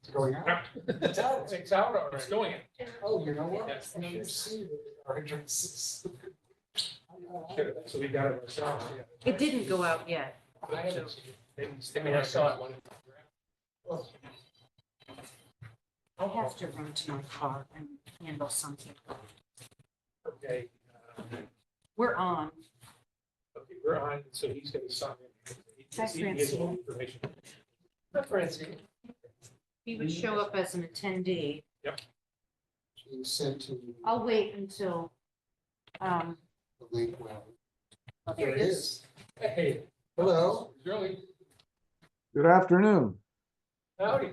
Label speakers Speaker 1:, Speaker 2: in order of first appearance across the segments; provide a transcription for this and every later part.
Speaker 1: It's going out.
Speaker 2: It's out. It's out already. It's going in.
Speaker 1: Oh, you know what?
Speaker 2: Yes.
Speaker 1: I never see our entrances.
Speaker 2: So we got it ourselves. Yeah.
Speaker 3: It didn't go out yet.
Speaker 2: I haven't seen it. I mean, I saw it when.
Speaker 3: I have to run to my car and handle something.
Speaker 2: Okay.
Speaker 3: We're on.
Speaker 2: Okay, we're on, so he's gonna sign in.
Speaker 3: Hi,
Speaker 2: He has all
Speaker 3: Francine.
Speaker 2: the information. Hi, Francine.
Speaker 3: He would show up as an attendee.
Speaker 1: Being sent to
Speaker 3: I'll wait until,
Speaker 1: the link well.
Speaker 3: oh,
Speaker 1: There it is.
Speaker 2: Hey.
Speaker 1: Hello.
Speaker 2: Really?
Speaker 4: Good afternoon.
Speaker 2: Howdy.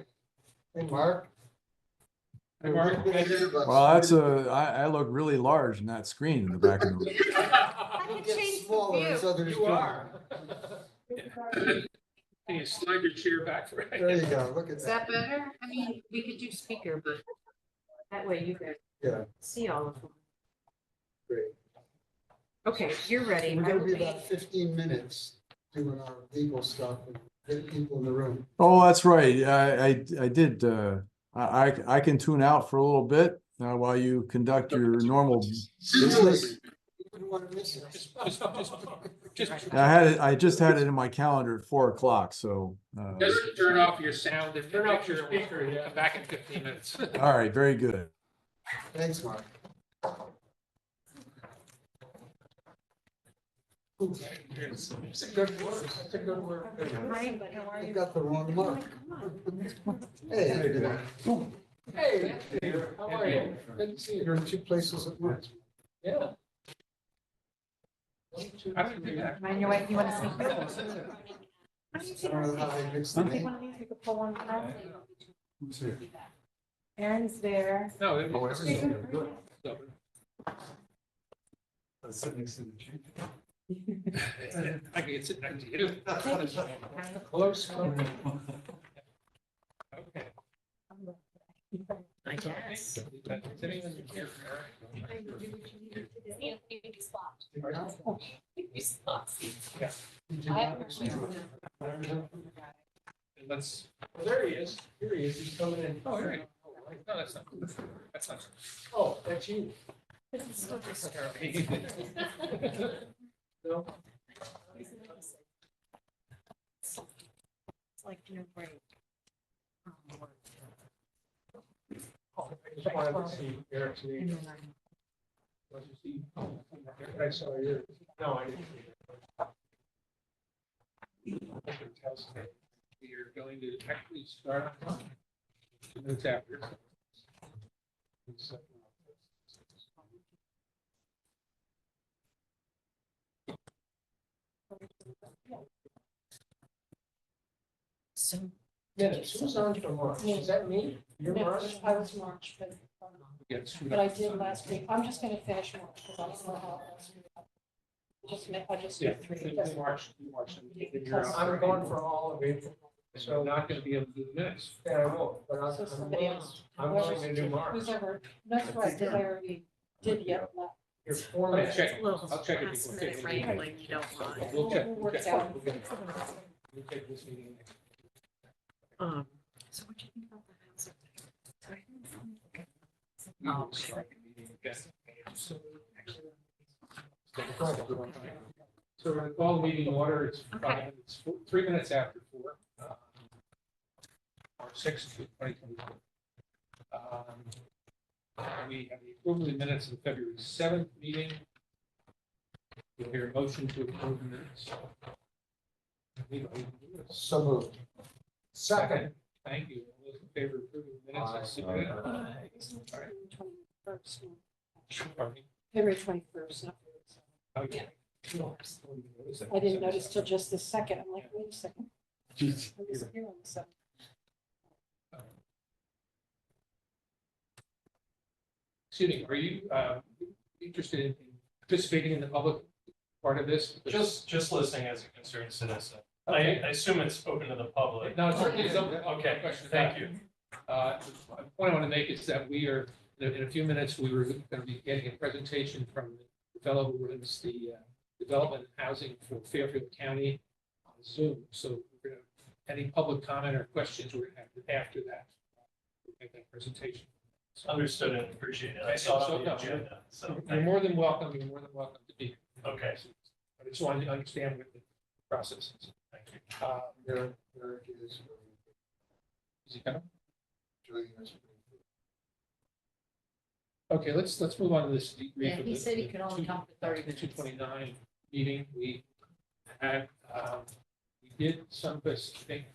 Speaker 1: Hey, Mark.
Speaker 2: Hey, Mark.
Speaker 4: Well, I look really large in that screen in the back of the room.
Speaker 3: I
Speaker 1: It'll
Speaker 3: can
Speaker 1: get
Speaker 3: change the
Speaker 1: smaller as
Speaker 3: view.
Speaker 1: others
Speaker 2: You
Speaker 1: go.
Speaker 2: are. Can you slide your chair back for
Speaker 1: There you go. Look at
Speaker 3: Is
Speaker 1: that.
Speaker 3: that better? I mean, we could do speaker, but that way you guys
Speaker 1: Yeah,
Speaker 3: see all of them.
Speaker 1: great.
Speaker 3: Okay, you're ready.
Speaker 1: We're
Speaker 3: I
Speaker 1: gonna
Speaker 3: will
Speaker 1: be
Speaker 3: be-
Speaker 1: about 15 minutes doing our legal stuff and getting people in the room.
Speaker 4: Oh, that's right. I did, I can tune out for a little bit while you conduct your normal business.
Speaker 1: You wouldn't want to miss it.
Speaker 2: Just
Speaker 4: I just had it in my calendar at 4 o'clock, so.
Speaker 2: Just turn off your sound and turn off your speaker. Yeah, come back in 15 minutes.
Speaker 4: All right, very good.
Speaker 1: Thanks, Mark. It's a good word. It's a good word.
Speaker 3: Hi, but how are
Speaker 1: You
Speaker 3: you?
Speaker 1: got the wrong mark.
Speaker 3: Come on.
Speaker 1: Hey,
Speaker 2: Hey, Peter, how are you? Good to see you.
Speaker 1: you're in two places at once.
Speaker 2: Yeah. How did you do that?
Speaker 3: Mind your way, you want to speak?
Speaker 1: I don't know how they mix the
Speaker 3: Take
Speaker 1: name.
Speaker 3: one of these, you could pull one out.
Speaker 1: Who's here?
Speaker 3: Aaron's there.
Speaker 2: No, it
Speaker 1: Oh,
Speaker 2: was.
Speaker 1: it's good.
Speaker 2: So, I can sit next to you. Close. Okay.
Speaker 3: I guess. Let's, well, there he is. Here he is. He's coming in. Oh, here he is. No, that's not. That's not. Oh, that's you. No. It's like, you know, great.
Speaker 2: I just wanted to see Eric's
Speaker 3: And
Speaker 2: name.
Speaker 3: then
Speaker 2: Let's see. I saw yours. No, I didn't. It tells me we are going to actually start on time. 2 minutes after.
Speaker 3: So.
Speaker 2: Minutes, who's on for March? Is that me? You're
Speaker 5: No,
Speaker 2: March?
Speaker 5: I was March, but I did last week. I'm just gonna finish March because I don't know how else. I just
Speaker 2: Yeah,
Speaker 5: did three.
Speaker 2: March.
Speaker 5: Because-
Speaker 2: I'm going for all of it. So I'm not gonna be able to do the minutes. Yeah, I will, but
Speaker 5: So somebody else.
Speaker 2: I'm going to do March.
Speaker 5: Who's ever, that's right, that I already did yet.
Speaker 2: Your format. I'll check it before taking the meeting.
Speaker 3: Wrangling you don't want.
Speaker 2: We'll check.
Speaker 5: We'll
Speaker 2: We'll
Speaker 5: work it
Speaker 2: check.
Speaker 5: out.
Speaker 2: We'll take this meeting.
Speaker 3: So what do you think about the housing? Sorry.
Speaker 2: We will
Speaker 3: Oh,
Speaker 2: start the meeting again. So we're gonna call the meeting in order. It's
Speaker 3: Okay.
Speaker 2: it's 3 minutes after 4. March 6th, 2024. We have the approval of the minutes of the February 7th meeting. You'll hear a motion to approve the minutes.
Speaker 1: So moved.
Speaker 2: Second. Thank you. All those in favor of approving the minutes, I see that. Pardon me?
Speaker 5: February 21st.
Speaker 2: Oh, yeah.
Speaker 5: I didn't notice till just the second. I'm like, wait a second. I was here on the 7th.
Speaker 2: Excuse me, are you interested in participating in the public part of this?
Speaker 6: Just listening as a concerned citizen. I assume it's open to the public.
Speaker 2: No, it's open.
Speaker 6: Okay,
Speaker 2: Question.
Speaker 6: thank you.
Speaker 2: The point I want to make is that we are, in a few minutes, we were going to be getting a presentation from the fellow who runs the development and housing for Fairfield County on Zoom. So we're going to any public comment or questions we're gonna have after that. We'll make that presentation.
Speaker 6: Understood and appreciated. I saw it on the
Speaker 2: So, no,
Speaker 6: agenda, so.
Speaker 2: You're more than welcome, to be here.
Speaker 6: Okay.
Speaker 2: I just wanted to understand what the process is.
Speaker 6: Thank you.
Speaker 1: Eric is
Speaker 2: Is he coming?
Speaker 1: joining us.
Speaker 2: Okay, let's move on to this debrief.
Speaker 5: Yeah,
Speaker 2: of
Speaker 5: he
Speaker 2: the-
Speaker 5: said he could only come for 30 minutes.
Speaker 2: 229 meeting, we had, we did some of this, I think,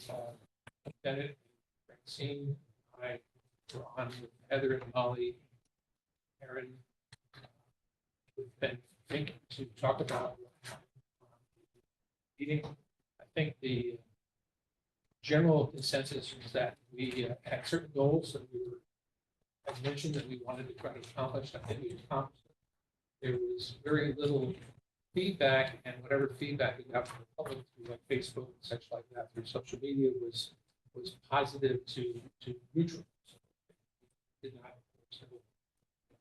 Speaker 2: Bennett, Francine, I were on with Heather and Molly, Aaron. We've been thinking to talk about meeting. I think the general consensus is that we had certain goals that we were, I mentioned that we wanted to try to accomplish. I think we accomplished it. There was very little feedback, and whatever feedback we got from the public through like Facebook and such like that, through social media was positive to neutral. So we did not have an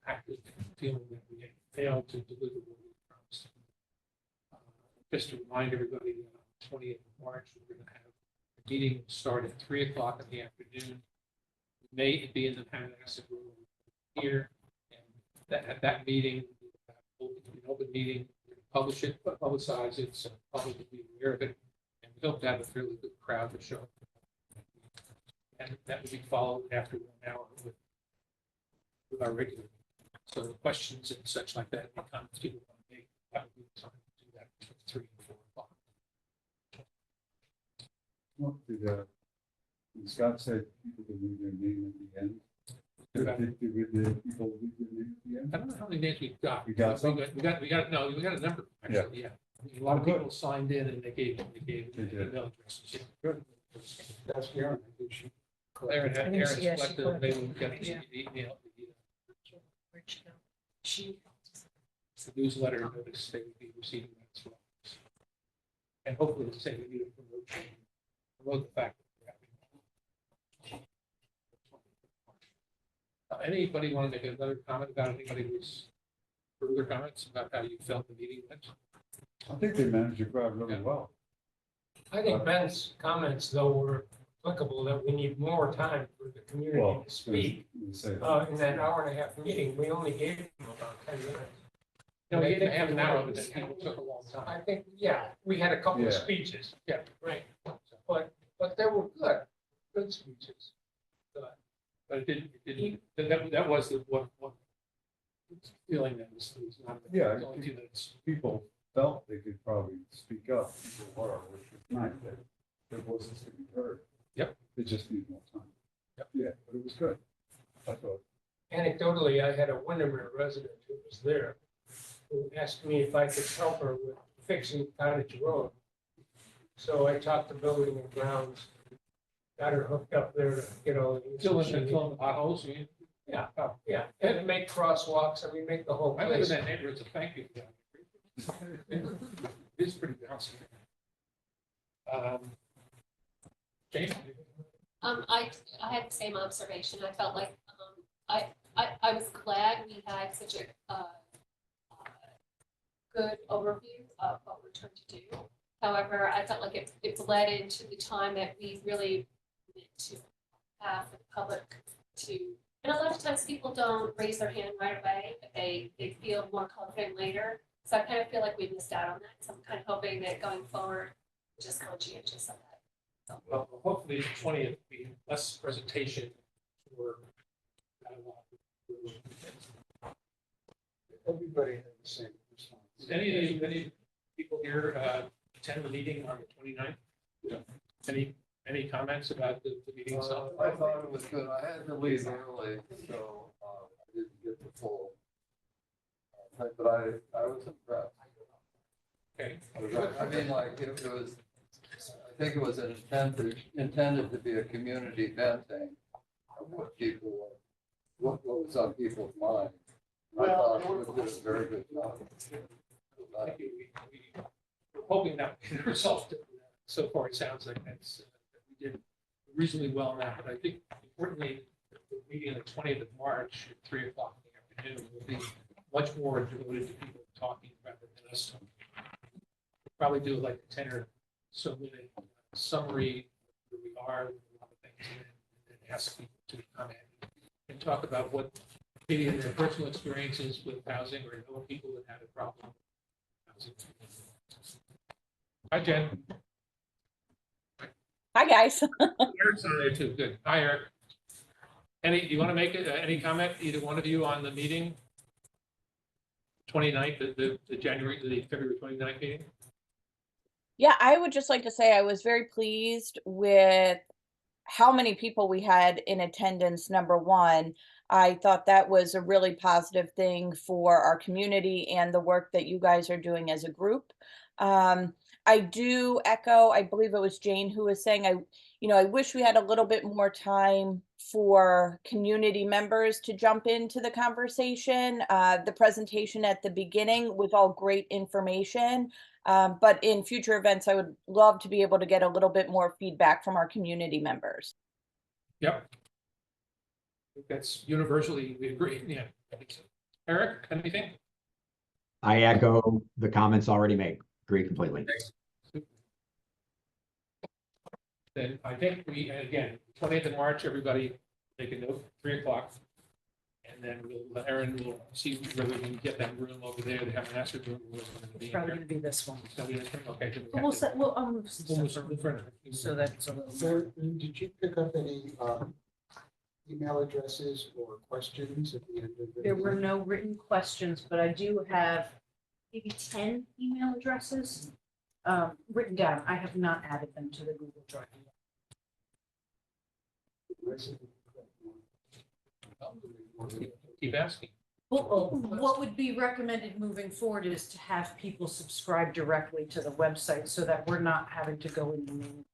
Speaker 2: active feeling that we had failed to deliver what we promised. Just to remind everybody, on 20th of March, we're going to have a meeting start at 3:00 in the afternoon. It may be in the Madison room here, and that at that meeting, an open meeting, we're gonna publish it, publicize it, so the public will be aware of it, and we hope to have a fairly good crowd to show up. And that will be followed after 1 hour with our regular. So the questions and such like that, the comments people want to make, that would be the time to do that between 3 and 4 o'clock.
Speaker 7: What did, Scott said people could leave their name at the end. Did the people leave their name at the end?
Speaker 2: I don't know how many names we've got.
Speaker 7: You got some?
Speaker 2: We got a number, actually, yeah. A lot of people signed in and they gave
Speaker 7: They did.
Speaker 2: email addresses. Yeah.
Speaker 7: Good.
Speaker 1: That's Aaron, I think she.
Speaker 2: Aaron had,
Speaker 5: I think
Speaker 2: Aaron
Speaker 5: she- yeah, she
Speaker 2: selected, they will get
Speaker 5: Yeah.
Speaker 2: the email,
Speaker 5: Where'd she go? She.
Speaker 2: the newsletter notice they would be receiving that as well. And hopefully, to say we need to promote the fact that we're having. Anybody want to make another comment about anybody who's further comments about how you felt the meeting went?
Speaker 7: I think they managed the crowd really well.
Speaker 3: I think Ben's comments, though, were applicable, that we need more time for the community
Speaker 7: Well,
Speaker 3: to speak.
Speaker 7: they say
Speaker 3: In that hour and a half meeting, we only gave them about 10 minutes.
Speaker 2: No, you didn't have an hour, but it took a long
Speaker 3: I
Speaker 2: time.
Speaker 3: think, yeah, we had a couple of
Speaker 7: Yeah.
Speaker 3: speeches.
Speaker 2: Yeah.
Speaker 3: Right. But they were good speeches.
Speaker 2: But that was the one feeling that was not.
Speaker 7: Yeah,
Speaker 2: it was only 2 minutes.
Speaker 7: people felt they could probably speak up, people were, which was nice, that their voices could be heard.
Speaker 2: Yep.
Speaker 7: They just need more time.
Speaker 2: Yep.
Speaker 7: Yeah, but it was good. I thought,
Speaker 3: Anecdotally, I had a Windermere resident who was there who asked me if I could help her with fixing Cottage Road. So I talked to Building and Grounds, got her hooked up there to get all the.
Speaker 2: Filling the potholes, you.
Speaker 3: Yeah, yeah, and make crosswalks, make the whole
Speaker 2: I live in
Speaker 3: place.
Speaker 2: that neighborhood, so thank you. It is pretty bouncy. Jane?
Speaker 8: I had the same observation. I felt like, I was glad we had such a, good overview of what we're trying to do. However, I felt like it bled into the time that we really needed to have the public to, and a lot of times people don't raise their hand right away, but they feel more confident later. So I kind of feel like we missed out on that. So I'm kind of hoping that going forward, we're just conscientious of that.
Speaker 2: Well, hopefully the 20th will be less presentation or dialogue.
Speaker 1: Everybody had the same response.
Speaker 2: Did any people here attend the meeting on the 29th? Any comments about the meeting itself?
Speaker 9: I thought it was good. I had to leave early, so I didn't get the full. But I was impressed.
Speaker 2: Okay.
Speaker 9: I mean, like, it was, I think it was intended to be a community venting of what people, what was on people's minds. I thought it did a very good job.
Speaker 2: Thank you. We're hoping that the result, so far, it sounds like that we did reasonably well now, but I think importantly, the meeting on the 20th of March at 3 o'clock in the afternoon will be much more devoted to people talking rather than us talking. We'll probably do like a 10 or so minute summary of where we are with a lot of things, and ask people to comment and talk about what maybe their personal experiences with housing or know people that had a problem with housing. Hi, Jen.
Speaker 10: Hi, guys.
Speaker 2: Eric's on there too. Good. Hi, Eric. Do you want to make any comment, either one of you, on the meeting? 29th, the February 29th meeting?
Speaker 10: Yeah, I would just like to say I was very pleased with how many people we had in attendance, number one. I thought that was a really positive thing for our community and the work that you guys are doing as a group. I do echo, I believe it was Jane who was saying, I wish we had a little bit more time for community members to jump into the conversation. The presentation at the beginning was all great information. But in future events, I would love to be able to get a little bit more feedback from our community members.
Speaker 2: Yep. I think that's universally, we agree. Yeah. I think so. Eric, anything?
Speaker 11: I echo the comments already made. Agree completely.
Speaker 2: Then I think again, 20th of March, everybody make a note, 3 o'clock. And then Erin will see whether we can get that room over there. They have an answer room.
Speaker 5: It's probably gonna be this one.
Speaker 2: Okay. then we
Speaker 5: But
Speaker 2: have
Speaker 5: we'll
Speaker 2: to-
Speaker 5: set,
Speaker 2: we'll move in front of it.
Speaker 5: so that's a little.
Speaker 1: So, did you pick up any email addresses or questions at the end of the?
Speaker 5: There were no written questions, but I do have maybe 10 email addresses written down. I have not added them to the Google Drive yet.
Speaker 2: Keep asking.
Speaker 5: What would be recommended moving forward is to have people subscribe directly to the website so that we're not having to go in the main.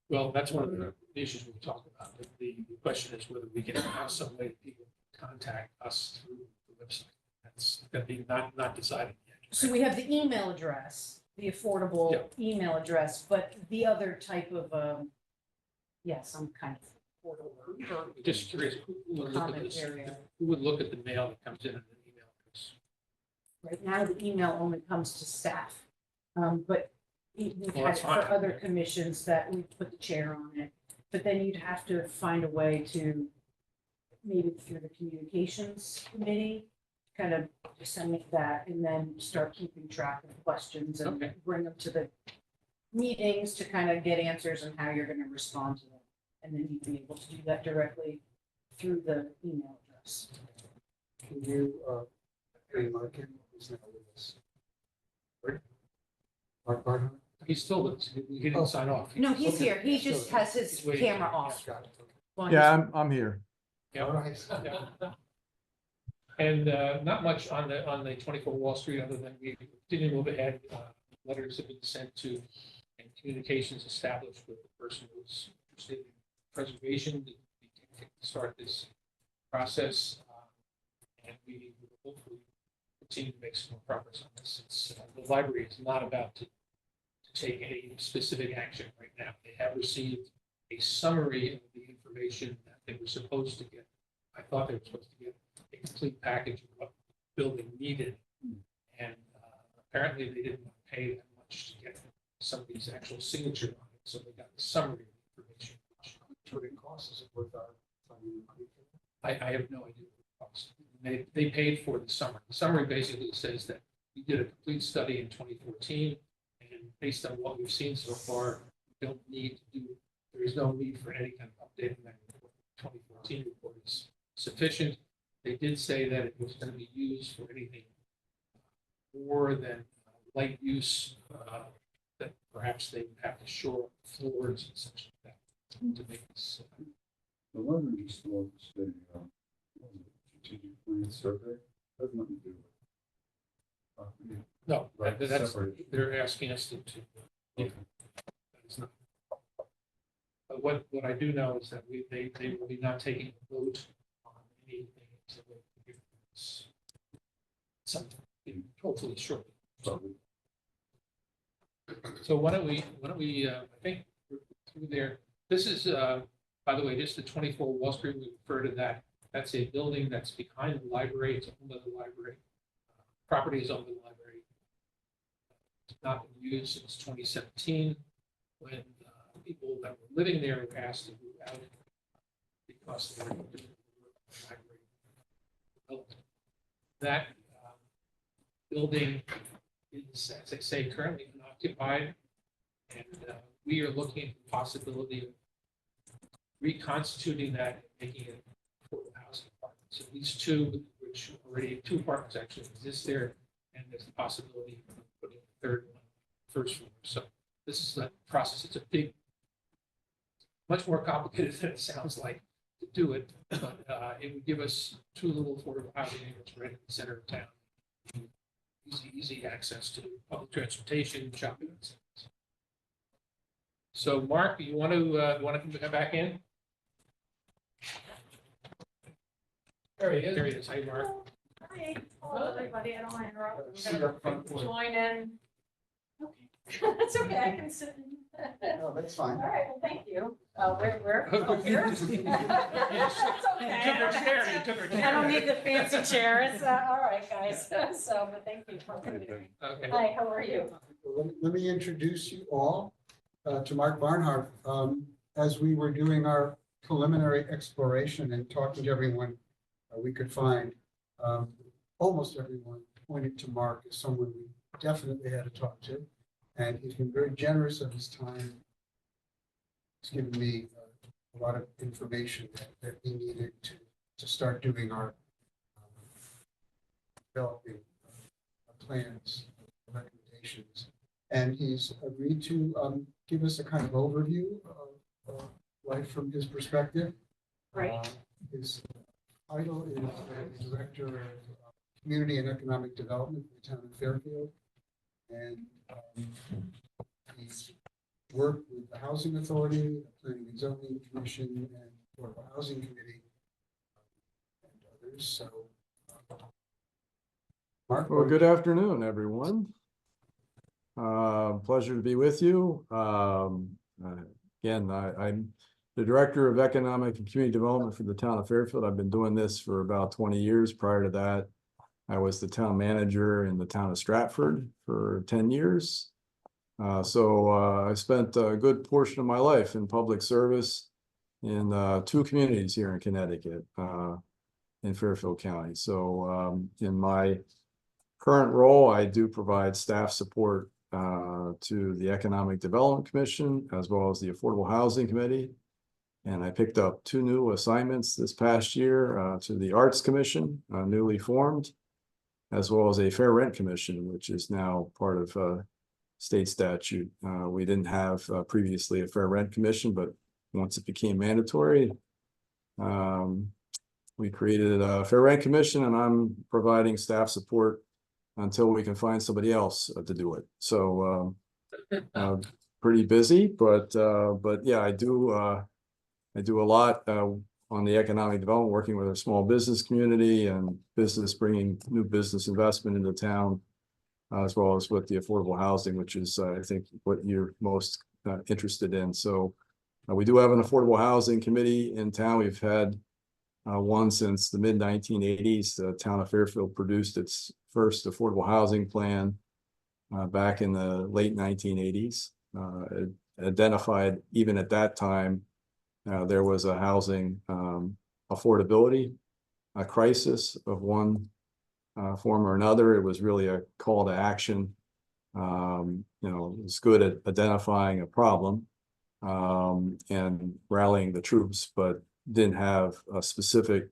Speaker 2: Well, that's one of the issues we talked about. The question is whether we can have some way people contact us through the website. That's going to be not decided yet.
Speaker 5: So we have the email address, the affordable email address, but the other type of, some kind of portal or
Speaker 2: Just curious, who would look at
Speaker 5: comment
Speaker 2: this?
Speaker 5: area.
Speaker 2: Who would look at the mail that comes in an email address?
Speaker 5: Right now, the email only comes to staff. But we've
Speaker 2: Well,
Speaker 5: had
Speaker 2: that's
Speaker 5: it for
Speaker 2: fine.
Speaker 5: other commissions that we put the chair on it. But then you'd have to find a way to, maybe through the communications committee, kind of disseminate that and then start keeping track of questions and
Speaker 2: Okay.
Speaker 5: bring them to the meetings to kind of get answers on how you're going to respond to them. And then you'd be able to do that directly through the email address.
Speaker 1: Can you, hey, Mark, is not with us? Right? Mark Barnhart?
Speaker 2: He's still with us. He didn't sign off.
Speaker 5: No, he's
Speaker 1: Okay.
Speaker 5: here. He just has his
Speaker 2: He's waiting.
Speaker 5: camera off.
Speaker 1: Got it. Okay.
Speaker 5: Well,
Speaker 4: Yeah, I'm here.
Speaker 2: Yeah.
Speaker 1: All right.
Speaker 2: And not much on the 24 Wall Street, other than we didn't move ahead. Letters have been sent to and communications established with the person who's interested in preservation to start this process. And we will hopefully continue to make some more progress on this. The library is not about to take any specific action right now. They have received a summary of the information that they were supposed to get. I thought they were supposed to get a complete package of what the building needed. And apparently they didn't pay that much to get some of these actual signature on it. So they got the summary of information.
Speaker 1: What it costs, is it worth our time?
Speaker 2: I have no idea what it costs. They paid for the summary. The summary basically says that we did a complete study in 2014. And based on what we've seen so far, we don't need to do, there is no need for any kind of update on that report. The 2014 report is sufficient. They did say that it was going to be used for anything more than light use, that perhaps they would have to shore up floors and such like that to make this.
Speaker 7: The one we just love to say, strategic plan survey, has nothing to do with.
Speaker 2: No,
Speaker 7: Right,
Speaker 2: that's,
Speaker 7: separate.
Speaker 2: they're asking us to, yeah, that's not. But what I do know is that they will be not taking a vote on anything until they give us something, hopefully shortly. So why don't we, I think we're through there. This is, by the way, just the 24 Wall Street, we refer to that. That's a building that's behind the library. It's owned by the library. Property is owned by the library. It's not been used since 2017, when people that were living there were asked to move out because they were doing migrate. That building is, as I say, currently unoccupied. And we are looking at the possibility of reconstituting that and making it affordable housing apartments. At least two, which already two apartments actually exist there. And there's the possibility of putting a third one first floor. So this is a process. It's a big, much more complicated than it sounds like to do it. But it would give us two little affordable housing units right in the center of town. Easy access to public transportation, shopping. And so. So, Mark, you want to come back in?
Speaker 3: There he is.
Speaker 2: There he is. Hi, Mark.
Speaker 5: Hi, hello, everybody. I don't want to interrupt. I'm gonna join in. Okay. That's okay. I can sit in.
Speaker 1: No, that's fine.
Speaker 5: All right, well, thank you. Where? Oh, here? That's okay.
Speaker 2: You took her chair. You took her chair.
Speaker 5: I don't need the fancy chair. It's, all right, guys. So, but thank you for coming.
Speaker 2: Okay.
Speaker 5: Hi, how are you?
Speaker 1: Let me introduce you all to Mark Barnhart. As we were doing our preliminary exploration and talking to everyone we could find, almost everyone pointed to Mark as someone we definitely had to talk to. And he's been very generous of his time. He's given me a lot of information that we needed to start doing our developing plans, recommendations. And he's agreed to give us a kind of overview of life from his perspective.
Speaker 5: Great.
Speaker 1: His title is Director of Community and Economic Development for the town of Fairfield. And he's worked with the Housing Authority, the Planning and Zoning Commission, and Affordable Housing Committee, and others. So, Mark.
Speaker 4: Well, good afternoon, everyone. Pleasure to be with you. Again, I'm the Director of Economic and Community Development for the town of Fairfield. I've been doing this for about 20 years. Prior to that, I was the town manager in the town of Stratford for 10 years. So I spent a good portion of my life in public service in two communities here in Connecticut, in Fairfield County. So in my current role, I do provide staff support to the Economic Development Commission, as well as the Affordable Housing Committee. And I picked up two new assignments this past year to the Arts Commission, newly formed, as well as a Fair Rent Commission, which is now part of state statute. We didn't have previously a Fair Rent Commission, but once it became mandatory, we created a Fair Rent Commission, and I'm providing staff support until we can find somebody else to do it. So pretty busy, but yeah, I do a lot on the economic development, working with a small business community and business, bringing new business investment into town, as well as with the affordable housing, which is, I think, what you're most interested in. So we do have an affordable housing committee in town. We've had one since the mid 1980s. The town of Fairfield produced its first affordable housing plan back in the late 1980s. It identified, even at that time, there was a housing affordability crisis of one form or another. It was really a call to action. It's good at identifying a problem and rallying the troops, but didn't have a specific,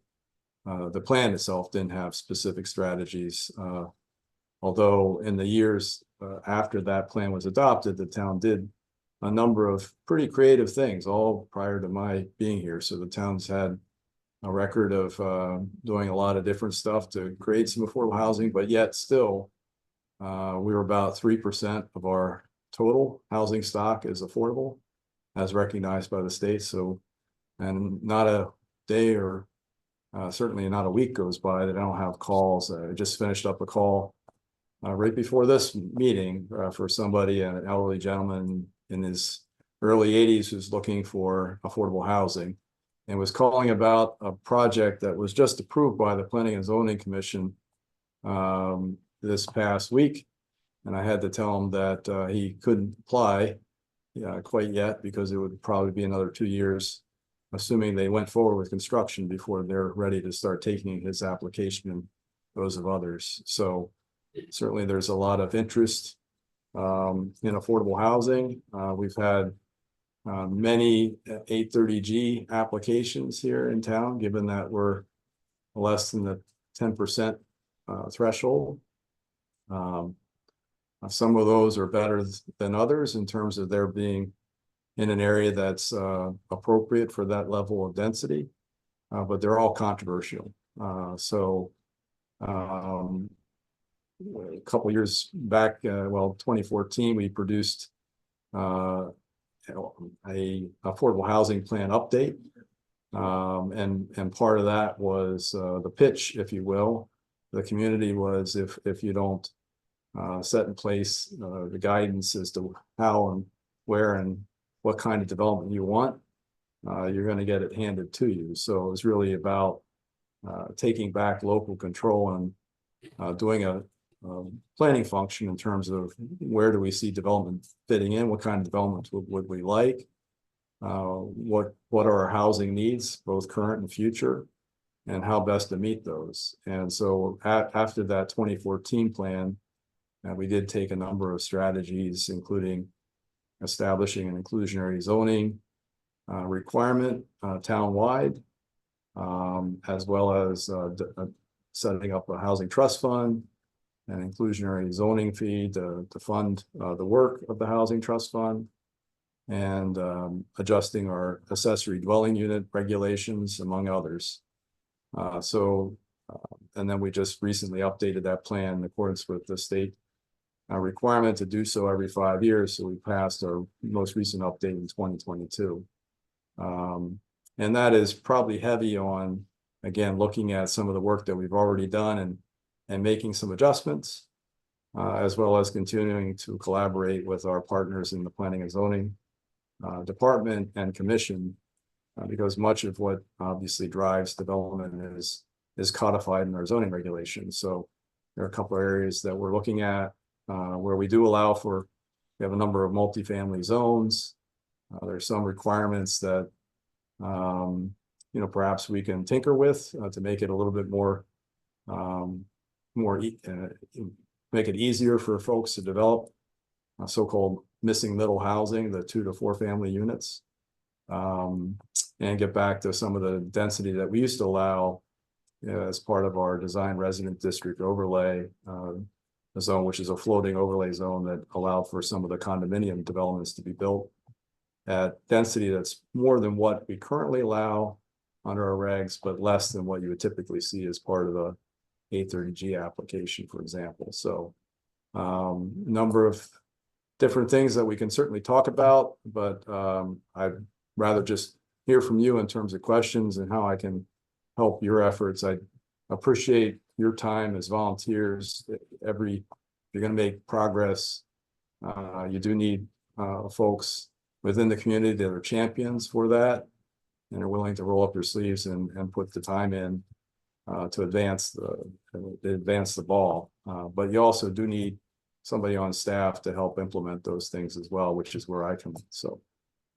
Speaker 4: the plan itself didn't have specific strategies. Although in the years after that plan was adopted, the town did a number of pretty creative things, all prior to my being here. So the town's had a record of doing a lot of different stuff to create some affordable housing, but yet still, we were about 3% of our total housing stock is affordable, as recognized by the state. So, and not a day or certainly not a week goes by that I don't have calls. I just finished up a call right before this meeting for somebody, an elderly gentleman in his early 80s who's looking for affordable housing, and was calling about a project that was just approved by the Planning and Zoning Commission this past week. And I had to tell him that he couldn't apply quite yet, because it would probably be another 2 years, assuming they went forward with construction before they're ready to start taking his application and those of others. So certainly there's a lot of interest in affordable housing. We've had many 830G applications here in town, given that we're less than the 10% threshold. Some of those are better than others in terms of their being in an area that's appropriate for that level of density, but they're all controversial. A couple years back, 2014, we produced a affordable housing plan update. And part of that was the pitch, if you will. The community was, if you don't set in place the guidance as to how and where and what kind of development you want, you're going to get it handed to you. So it was really about taking back local control and doing a planning function in terms of where do we see development fitting in, what kind of development would we like, what are our housing needs, both current and future, and how best to meet those. And so after that 2014 plan, we did take a number of strategies, including establishing an inclusionary zoning requirement townwide, as well as setting up a housing trust fund, an inclusionary zoning fee to fund the work of the housing trust fund, and adjusting our accessory dwelling unit regulations, among others. And then we just recently updated that plan in accordance with the state requirement to do so every 5 years. So we passed our most recent update in 2022. And that is probably heavy on, again, looking at some of the work that we've already done and making some adjustments, as well as continuing to collaborate with our partners in the planning and zoning department and commission, because much of what obviously drives development is codified in our zoning regulations. So there are a couple of areas that we're looking at where we do allow for, we have a number of multifamily zones. There's some requirements that perhaps we can tinker with to make it a little bit more make it easier for folks to develop so-called missing middle housing, the 2 to 4 family units, and get back to some of the density that we used to allow as part of our design resident district overlay zone, which is a floating overlay zone that allowed for some of the condominium developments to be built at density that's more than what we currently allow under our regs, but less than what you would typically see as part of the 830G application, for example. So number of different things that we can certainly talk about, but I'd rather just hear from you in terms of questions and how I can help your efforts. I appreciate your time as volunteers. If you're going to make progress, you do need folks within the community that are champions for that and are willing to roll up their sleeves and put the time in to advance the ball. But you also do need somebody on staff to help implement those things as well, which is where I come in. So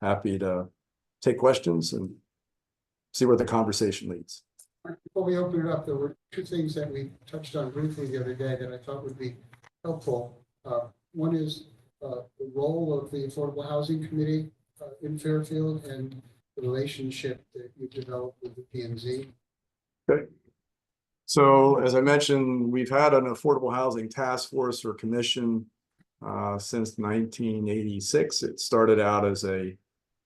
Speaker 4: happy to take questions and see where the conversation leads.
Speaker 1: Before we open it up, there were 2 things that we touched on briefly the other day that I thought would be helpful. One is the role of the Affordable Housing Committee in Fairfield and the relationship that you developed with the P&Z.
Speaker 4: Okay. So as I mentioned, we've had an affordable housing task force or commission since 1986. It started out as a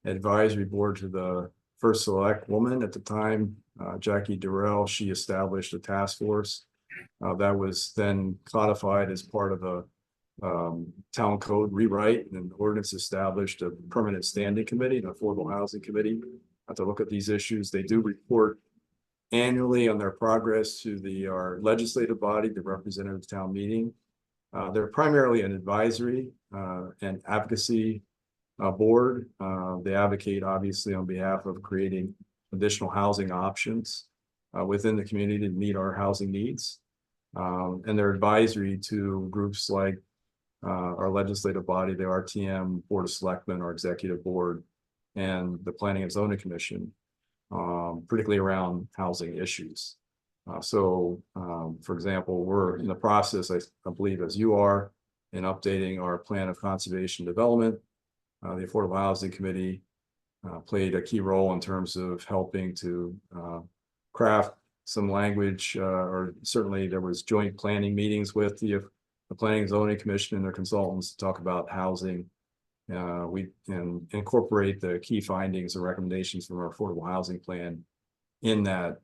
Speaker 4: advisory board to the first select woman at the time, Jackie Durrell. She established a task force that was then codified as part of a town code rewrite, and the ordinance established a permanent standing committee, an affordable housing committee, to look at these issues. They do report annually on their progress to our legislative body, the representative town meeting. They're primarily an advisory and advocacy board. They advocate obviously on behalf of creating additional housing options within the community to meet our housing needs. And they're advisory to groups like our legislative body, the RTM, Board of Selectmen, our executive board, and the Planning and Zoning Commission, particularly around housing issues. For example, we're in the process, I believe, as you are, in updating our plan of conservation development. The Affordable Housing Committee played a key role in terms of helping to craft some language, or certainly there was joint planning meetings with the Planning and Zoning Commission and their consultants to talk about housing. We can incorporate the key findings and recommendations from our affordable housing plan in that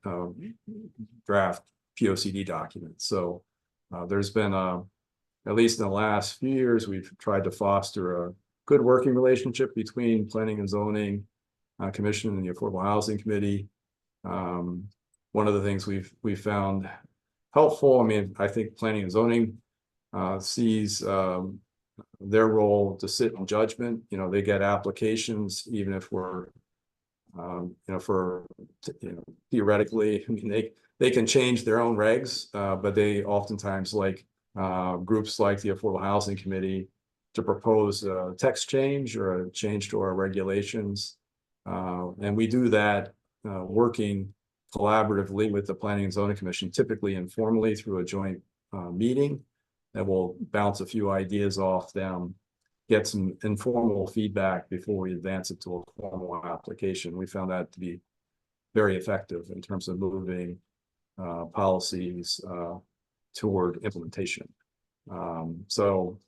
Speaker 4: draft POCD document. So there's been at least in the last few years, we've tried to foster a good working relationship between Planning and Zoning Commission and the Affordable Housing Committee. One of the things we've found helpful, I mean, I think Planning and Zoning sees their role to sit in judgment. You know, they get applications, even if we're, theoretically, I mean, they can change their own regs, but they oftentimes like groups like the Affordable Housing Committee to propose a text change or a change to our regulations. And we do that working collaboratively with the Planning and Zoning Commission, typically informally through a joint meeting that will bounce a few ideas off them, get some informal feedback before we advance it to a formal application. We found that to be very effective in terms of moving policies toward implementation. So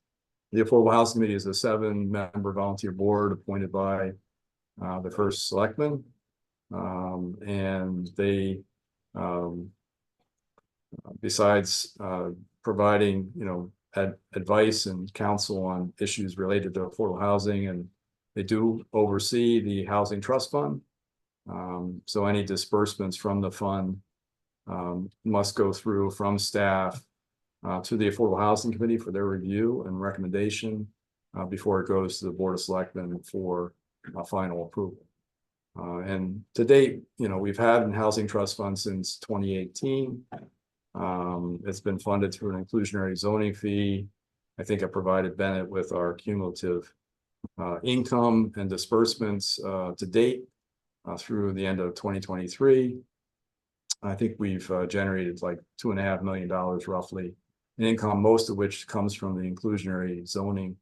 Speaker 4: the Affordable Housing Committee is a 7-member volunteer board appointed by the first selectman. And they, besides providing, advice and counsel on issues related to affordable housing, and they do oversee the Housing Trust Fund. So any disbursements from the fund must go through from staff to the Affordable Housing Committee for their review and recommendation before it goes to the Board of Selectmen for final approval. And to date, we've had a Housing Trust Fund since 2018. It's been funded through an inclusionary zoning fee. I think it provided Bennett with our cumulative income and disbursements to date through the end of 2023. I think we've generated like $2.5 million roughly in income, most of which comes from the inclusionary zoning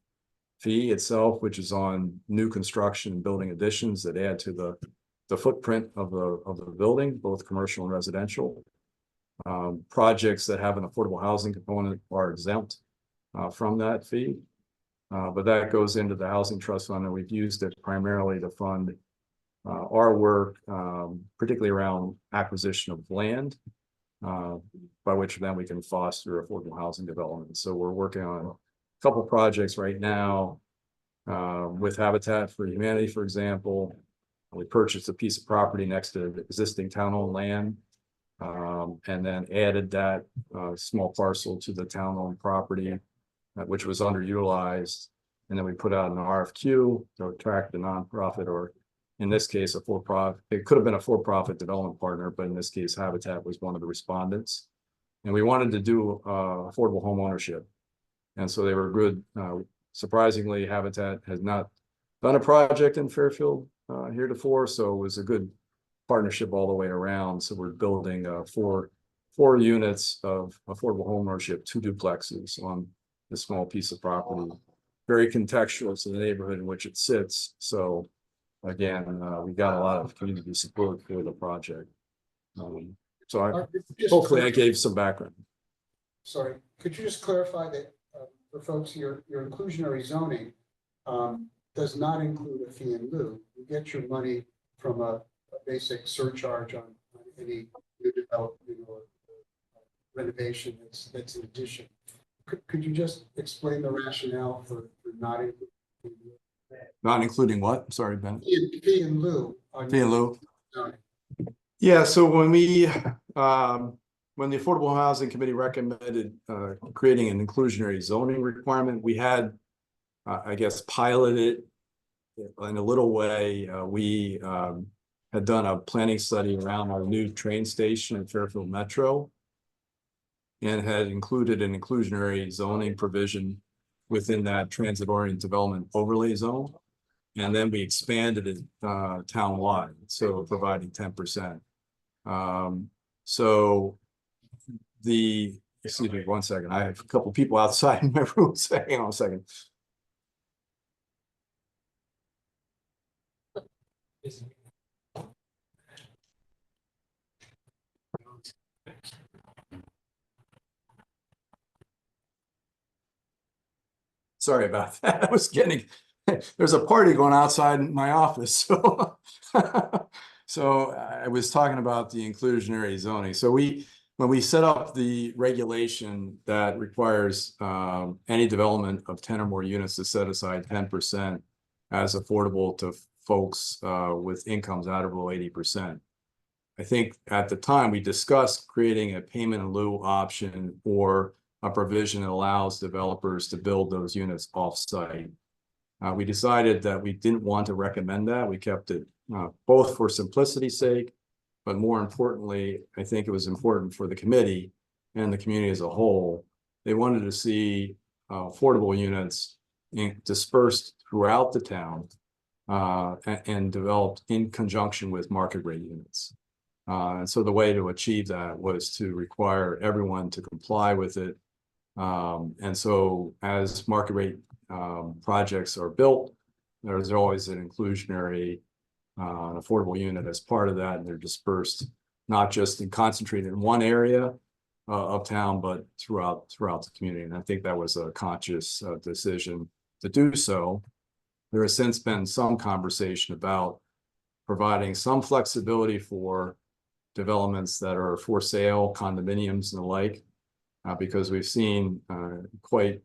Speaker 4: fee itself, which is on new construction and building additions that add to the footprint of the building, both commercial and residential. Projects that have an affordable housing component are exempt from that fee, but that goes into the Housing Trust Fund, and we've used it primarily to fund our work, particularly around acquisition of land, by which then we can foster affordable housing development. So we're working on a couple projects right now with Habitat for Humanity, for example. We purchased a piece of property next to the existing town-owned land, and then added that small parcel to the town-owned property, which was underutilized. And then we put out an RFQ to attract a nonprofit, or in this case, a for-profit. It could have been a for-profit development partner, but in this case, Habitat was one of the respondents. And we wanted to do affordable home ownership. And so they were good. Surprisingly, Habitat has not done a project in Fairfield heretofore, so it was a good partnership all the way around. So we're building four units of affordable home ownership, 2 duplexes on this small piece of property, very contextual to the neighborhood in which it sits. So again, we got a lot of community support for the project. Hopefully I gave some background.
Speaker 1: Sorry, could you just clarify that for folks, your inclusionary zoning does not include a fee in lieu. You get your money from a basic surcharge on any new development or renovation that's in addition. Could you just explain the rationale for not including?
Speaker 4: Not including what? Sorry, Ben.
Speaker 1: Fee in lieu.
Speaker 4: Fee in lieu.
Speaker 1: Zoning.
Speaker 4: Yeah, so when the Affordable Housing Committee recommended creating an inclusionary zoning requirement, we had, I guess, piloted in a little way. We had done a planning study around our new train station in Fairfield Metro, and had included an inclusionary zoning provision within that transit-oriented development overlay zone. And then we expanded it townwide, so providing 10%. So excuse me, 1 second. I have a couple people outside in my room. So hang on a second. Sorry about that. I was there's a party going outside in my office. So, so I was talking about the inclusionary zoning. So when we set up the regulation that requires any development of 10 or more units to set aside 10% as affordable to folks with incomes out of below 80%. I think at the time we discussed creating a payment in lieu option or a provision that allows developers to build those units off-site. We decided that we didn't want to recommend that. We kept it both for simplicity's sake, but more importantly, I think it was important for the committee and the community as a whole. They wanted to see affordable units dispersed throughout the town and developed in conjunction with market rate units. And so the way to achieve that was to require everyone to comply with it. And so as market rate projects are built, there's always an inclusionary an affordable unit as part of that, and they're dispersed not just concentrated in one area of town, but throughout the community. And I think that was a conscious decision to do so. There has since been some conversation about providing some flexibility for developments that are for sale, condominiums and the like, because we've seen quite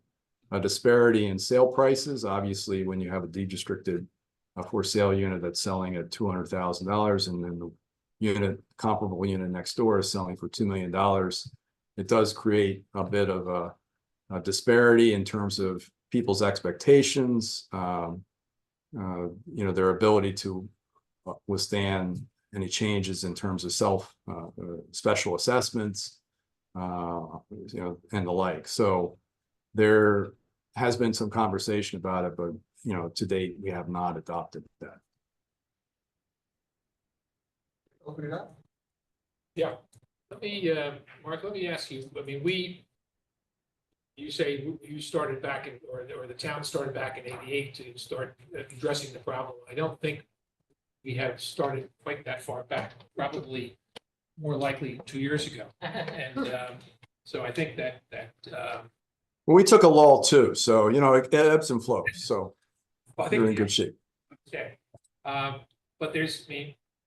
Speaker 4: a disparity in sale prices. Obviously, when you have a deed-restricted for sale unit that's selling at $200,000 and then the comparable unit next door is selling for $2 million, it does create a bit of a disparity in terms of people's expectations, their ability to withstand any changes in terms of special assessments, and the like. So there has been some conversation about it, but to date, we have not adopted that.
Speaker 1: Open it up.
Speaker 2: Yeah. Let me, Mark, let me ask you, I mean, you say you started back in, or the town started back in '88 to start addressing the problem. I don't think we have started quite that far back, probably more likely 2 years ago. And so I think that
Speaker 4: well, we took a lull too, so it ebbs and flows. So you're in good shape.
Speaker 2: Okay, but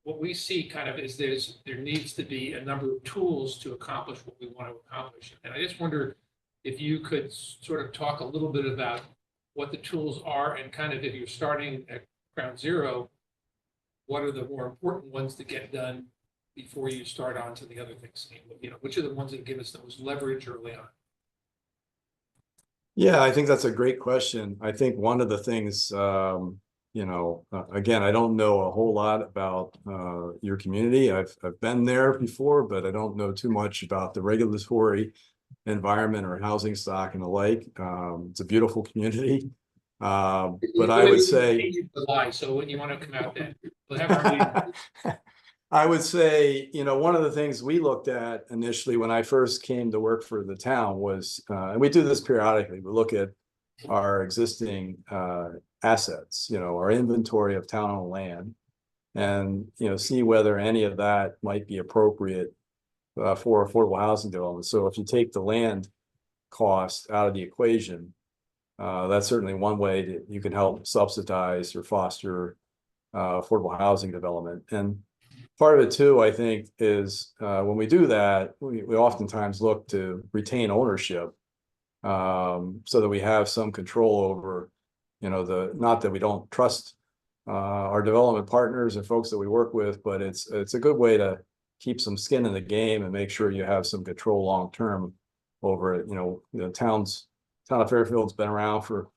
Speaker 2: what we see kind of is there needs to be a number of tools to accomplish what we want to accomplish. And I just wonder if you could sort of talk a little bit about what the tools are, and kind of if you're starting at ground zero, what are the more important ones to get done before you start on to the other things? Which are the ones that give us the most leverage early on?
Speaker 4: Yeah, I think that's a great question. I think one of the things, again, I don't know a whole lot about your community. I've been there before, but I don't know too much about the regulatory environment or housing stock and the like. It's a beautiful community. But I would say,
Speaker 2: so when you want to come out then,
Speaker 4: I would say, one of the things we looked at initially when I first came to work for the town was, and we do this periodically, we look at our existing assets, our inventory of town-owned land, and, see whether any of that might be appropriate for affordable housing development. So if you take the land cost out of the equation, that's certainly one way that you can help subsidize or foster affordable housing development. And part of it too, I think, is when we do that, we oftentimes look to retain ownership so that we have some control over, not that we don't trust our development partners and folks that we work with, but it's a good way to keep some skin in the game and make sure you have some control long-term over it. The town of Fairfield's been around for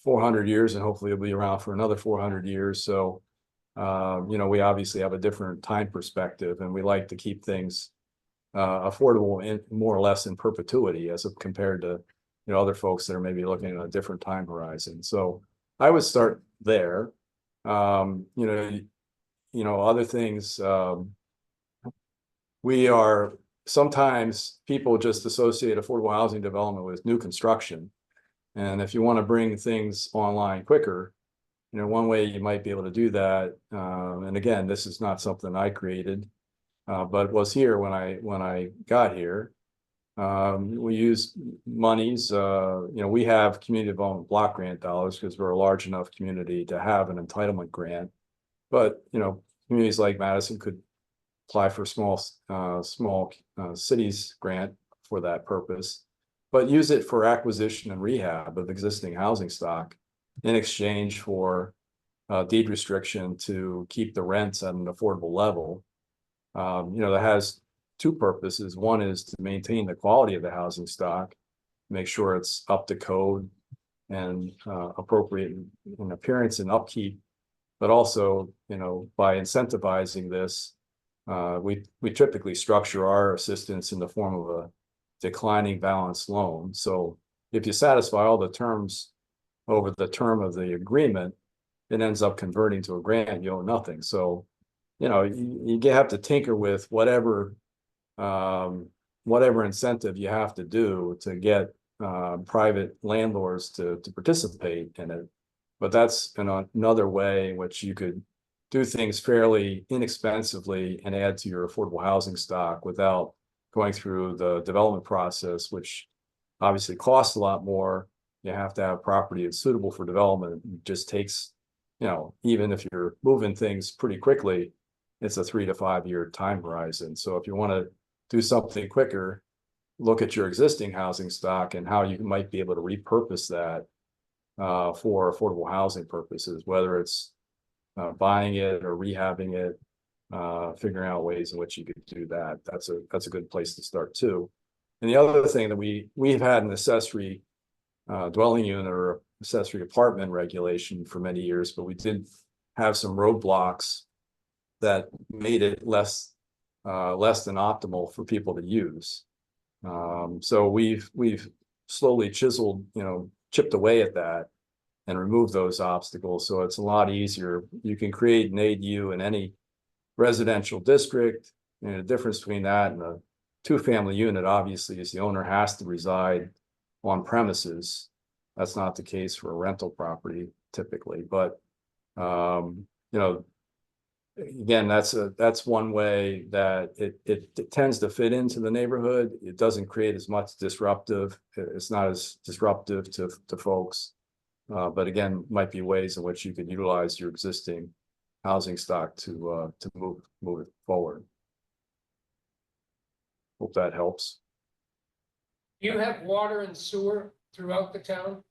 Speaker 4: 400 years and hopefully it'll be around for another 400 years. So, we obviously have a different time perspective and we like to keep things affordable and more or less in perpetuity as compared to other folks that are maybe looking at a different time horizon. So I would start there. Other things, sometimes people just associate affordable housing development with new construction. And if you want to bring things online quicker, one way you might be able to do that, and again, this is not something I created, but was here when I got here. We use monies, we have community development block grant dollars because we're a large enough community to have an entitlement grant. But, communities like Madison could apply for small cities grant for that purpose, but use it for acquisition and rehab of existing housing stock in exchange for deed restriction to keep the rents at an affordable level. That has two purposes. One is to maintain the quality of the housing stock, make sure it's up to code and appropriate in appearance and upkeep, but also, by incentivizing this, we typically structure our assistance in the form of a declining balance loan. So if you satisfy all the terms over the term of the agreement, it ends up converting to a grant, you owe nothing. So, you have to tinker with whatever incentive you have to do to get private landlords to participate in it. But that's another way in which you could do things fairly inexpensively and add to your affordable housing stock without going through the development process, which obviously costs a lot more. You have to have property that's suitable for development. It just takes, even if you're moving things pretty quickly, it's a 3 to 5 year time horizon. So if you want to do something quicker, look at your existing housing stock and how you might be able to repurpose that for affordable housing purposes, whether it's buying it or rehabbing it, figuring out ways in which you could do that. That's a good place to start too. And the other thing that we've had an accessory dwelling unit or accessory apartment regulation for many years, but we did have some roadblocks that made it less than optimal for people to use. So we've slowly chiseled, chipped away at that and removed those obstacles. So it's a lot easier. You can create an ADU in any residential district. And the difference between that and a 2-family unit, obviously, is the owner has to reside on premises. That's not the case for a rental property typically, but again, that's one way that it tends to fit into the neighborhood. It doesn't create as much disruptive. It's not as disruptive to folks. But again, might be ways in which you could utilize your existing housing stock to move it forward. Hope that helps.
Speaker 3: Do you have water and sewer throughout the town?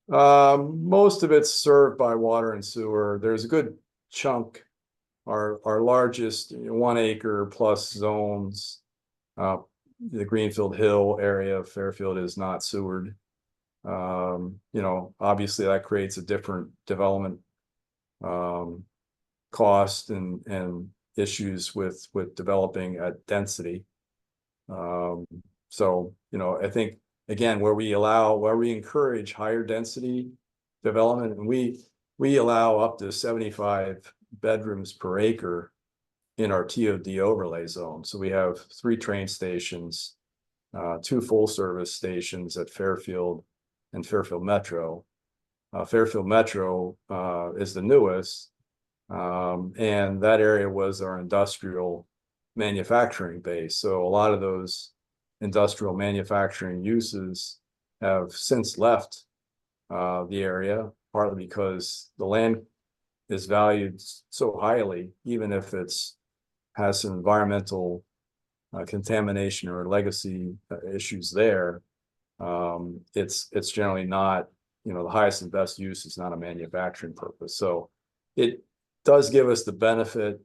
Speaker 4: Most of it's served by water and sewer. There's a good chunk. Our largest 1 acre plus zones, the Greenfield Hill area of Fairfield is not sewered. Obviously that creates a different development cost and issues with developing at density. So I think again, where we encourage higher density development, and we allow up to 75 bedrooms per acre in our TOD overlay zone. So we have 3 train stations, 2 full service stations at Fairfield and Fairfield Metro. Fairfield Metro is the newest, and that area was our industrial manufacturing base. So a lot of those industrial manufacturing uses have since left the area, partly because the land is valued so highly, even if has some environmental contamination or legacy issues there. It's generally not, the highest and best use is not a manufacturing purpose. So it does give us the benefit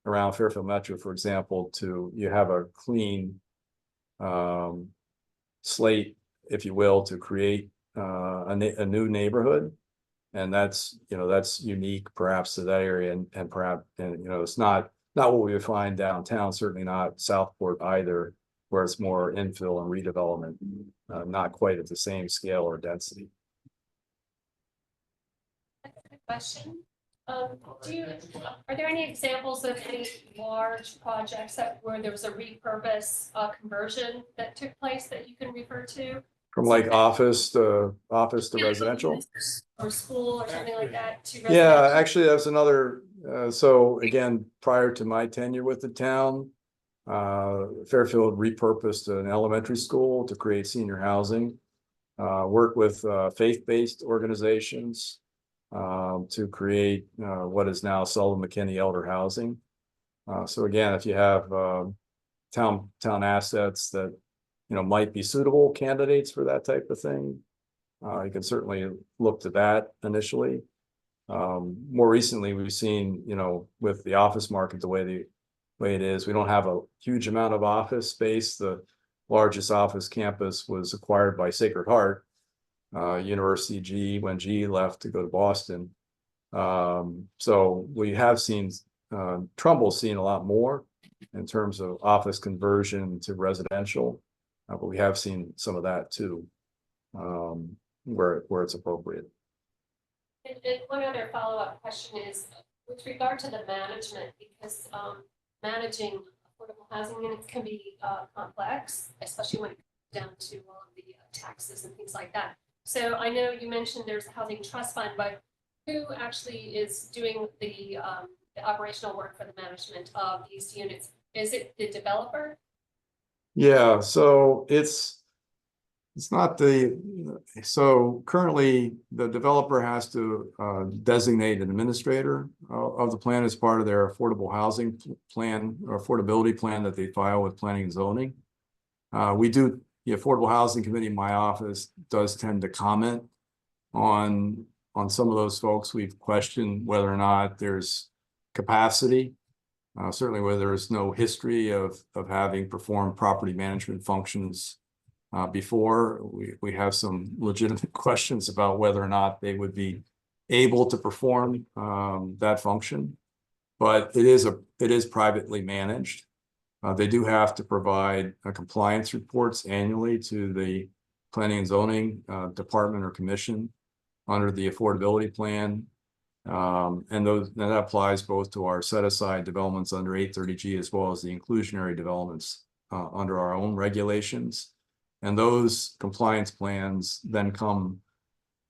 Speaker 4: around Fairfield Metro, for example, you have a clean slate, if you will, to create a new neighborhood. And that's unique perhaps to that area, and perhaps, it's not what we would find downtown, certainly not Southport either. where it's more infill and redevelopment, not quite at the same scale or density.
Speaker 8: That's a good question. Are there any examples of any large projects where there was a repurpose, conversion that took place that you can refer to?
Speaker 4: From like office to residential?
Speaker 8: Or school or something like that to
Speaker 4: Yeah,
Speaker 8: residential?
Speaker 4: actually, that's another, so again, prior to my tenure with the town, Fairfield repurposed an elementary school to create senior housing. Work with faith-based organizations to create what is now Sullivan McKinney Elder Housing. So again, if you have town assets that might be suitable candidates for that type of thing, you can certainly look to that initially. More recently, we've seen, with the office market the way it is, we don't have a huge amount of office space. The largest office campus was acquired by Sacred Heart University, GE, when GE left to go to Boston. So we have seen Trumbull's seen a lot more in terms of office conversion to residential, but we have seen some of that too, where it's appropriate.
Speaker 8: And one other follow-up question is with regard to the management, because managing affordable housing units can be complex, especially when it comes down to all of the taxes and things like that. So I know you mentioned there's a housing trust fund, but who actually is doing the operational work for the management of these units? Is it the developer?
Speaker 4: Yeah, so it's not so currently the developer has to designate an administrator of the plan as part of their affordable housing plan or affordability plan that they file with planning and zoning. The Affordable Housing Committee in my office does tend to comment on some of those folks. We've questioned whether or not there's capacity, certainly where there's no history of having performed property management functions before. We have some legitimate questions about whether or not they would be able to perform that function, but it is privately managed. They do have to provide compliance reports annually to the planning and zoning department or commission under the affordability plan. And that applies both to our set-aside developments under 830G as well as the inclusionary developments under our own regulations. And those compliance plans then come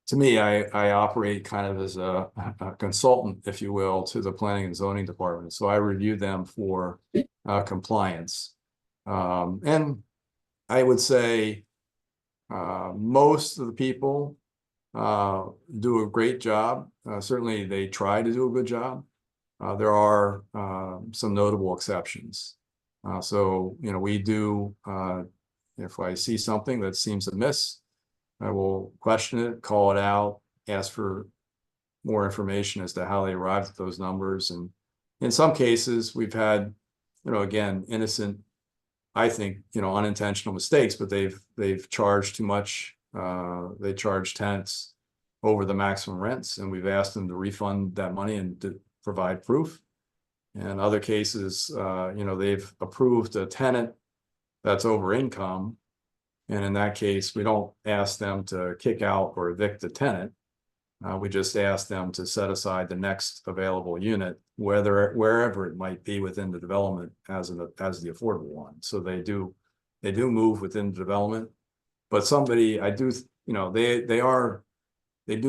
Speaker 4: to me. I operate kind of as a consultant, if you will, to the planning and zoning department. So I review them for compliance. And I would say most of the people do a great job. Certainly they try to do a good job. There are some notable exceptions. So, we do, if I see something that seems amiss, I will question it, call it out, ask for more information as to how they arrived at those numbers. And in some cases, we've had, again, innocent, I think, unintentional mistakes, but they've charged too much. They charge tenants over the maximum rents, and we've asked them to refund that money and to provide proof. In other cases, they've approved a tenant that's over income. And in that case, we don't ask them to kick out or evict the tenant. We just ask them to set aside the next available unit, wherever it might be within the development as the affordable one. So they do move within the development, but somebody, they do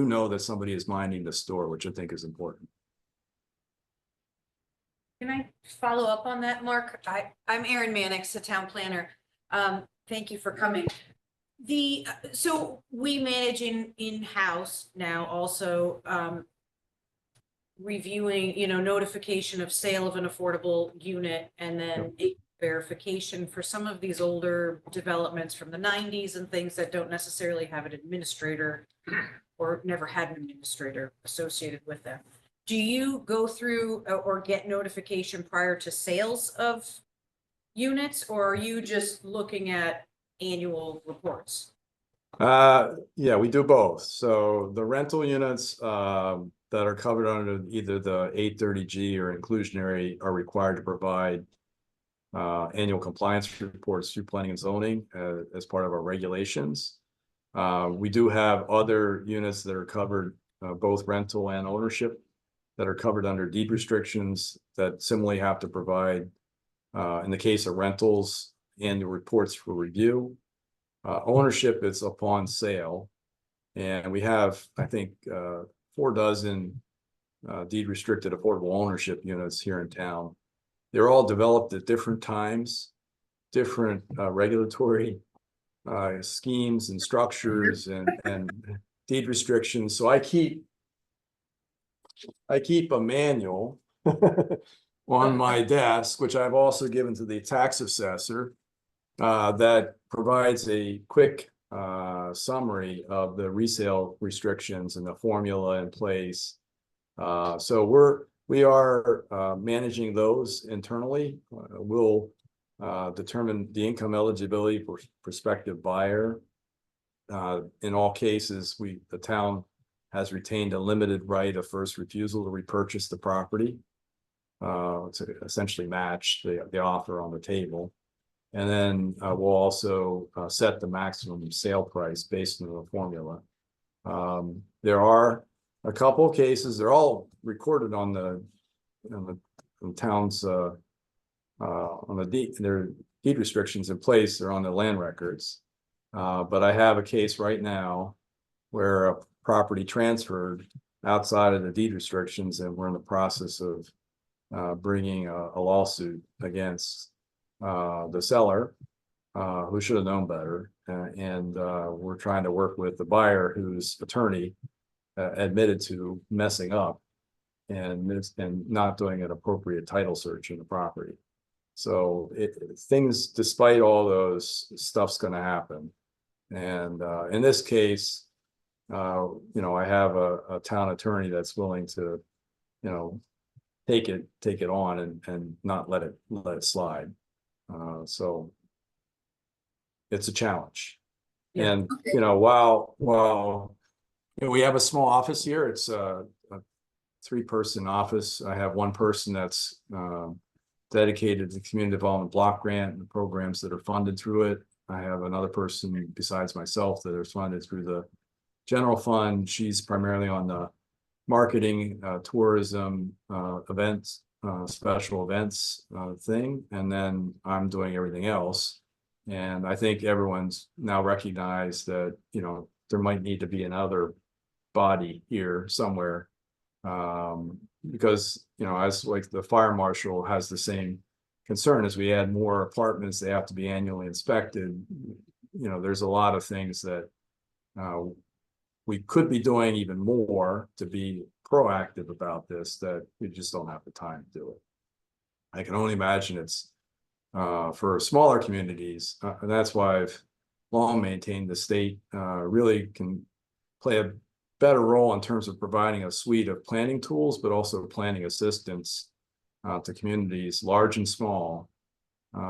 Speaker 4: know that somebody is minding the store, which I think is important.
Speaker 5: Can I follow up on that, Mark? I'm Erin Mannix, the town planner. Thank you for coming. So we manage in-house now also reviewing, notification of sale of an affordable unit and then a verification for some of these older developments from the 90s and things that don't necessarily have an administrator or never had an administrator associated with them. Do you go through or get notification prior to sales of units, or are you just looking at annual reports?
Speaker 4: Yeah, we do both. So the rental units that are covered under either the 830G or inclusionary are required to provide annual compliance reports through planning and zoning as part of our regulations. We do have other units that are covered, both rental and ownership, that are covered under deed restrictions that similarly have to provide, in the case of rentals, annual reports for review. Ownership is upon sale. And we have, I think, 4 dozen deed restricted affordable ownership units here in town. They're all developed at different times, different regulatory schemes and structures and deed restrictions. So I keep a manual on my desk, which I've also given to the tax assessor, that provides a quick summary of the resale restrictions and the formula in place. So we are managing those internally. We'll determine the income eligibility for prospective buyer. In all cases, the town has retained a limited right of first refusal to repurchase the property, to essentially match the offer on the table. And then we'll also set the maximum sale price based on the formula. There are a couple of cases, they're all recorded on the town's on the deed restrictions in place, they're on the land records. But I have a case right now where a property transferred outside of the deed restrictions, and we're in the process of bringing a lawsuit against the seller, who should have known better. And we're trying to work with the buyer whose attorney admitted to messing up and not doing an appropriate title search in the property. So things, despite all those, stuff's going to happen. And in this case, I have a town attorney that's willing to, take it on and not let it slide. So it's a challenge.
Speaker 5: Yeah.
Speaker 4: And, while we have a small office here, it's a 3-person office. I have one person that's dedicated to the community development block grant and the programs that are funded through it. I have another person besides myself that is funded through the general fund. She's primarily on the marketing, tourism, events, special events thing. And then I'm doing everything else. And I think everyone's now recognized that, there might need to be another body here somewhere. Because, as like the fire marshal has the same concern, as we add more apartments, they have to be annually inspected. There's a lot of things that we could be doing even more to be proactive about this, that we just don't have the time to do it. I can only imagine it's for smaller communities, and that's why I've long maintained the state really can play a better role in terms of providing a suite of planning tools, but also planning assistance to communities large and small,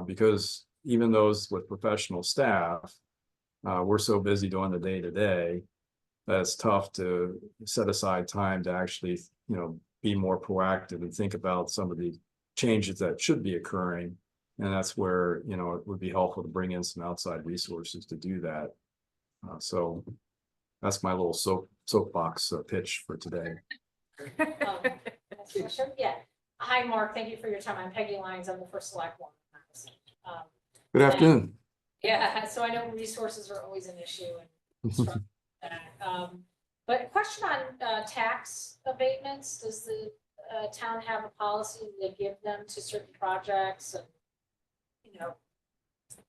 Speaker 4: because even those with professional staff, we're so busy doing the day-to-day that it's tough to set aside time to actually, be more proactive and think about some of the changes that should be occurring. And that's where, it would be helpful to bring in some outside resources to do that. So that's my little soapbox pitch for today.
Speaker 12: Next question. Yeah. Hi, Mark. Thank you for your time. I'm Peggy Lyons. I'm the first select one.
Speaker 4: Good afternoon.
Speaker 12: Yeah, so I know resources are always an issue and but question on tax abatements. Does the town have a policy they give them to certain projects? And,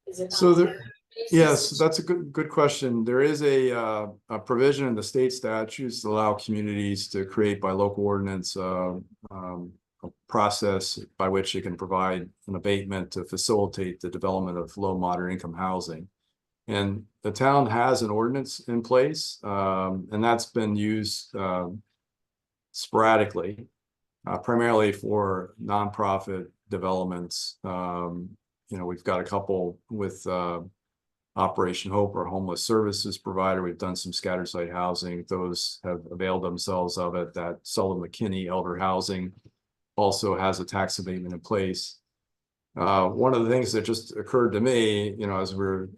Speaker 12: is it
Speaker 4: So there,
Speaker 12: basis?
Speaker 4: yes, that's a good question. There is a provision in the state statutes that allow communities to create by local ordinance a process by which they can provide an abatement to facilitate the development of low moderate income housing. And the town has an ordinance in place, and that's been used sporadically, primarily for nonprofit developments. We've got a couple with Operation Hope, our homeless services provider. We've done some scattered site housing. Those have availed themselves of it. That Sullivan McKinney Elder Housing also has a tax abatement in place. One of the things that just occurred to me, as we're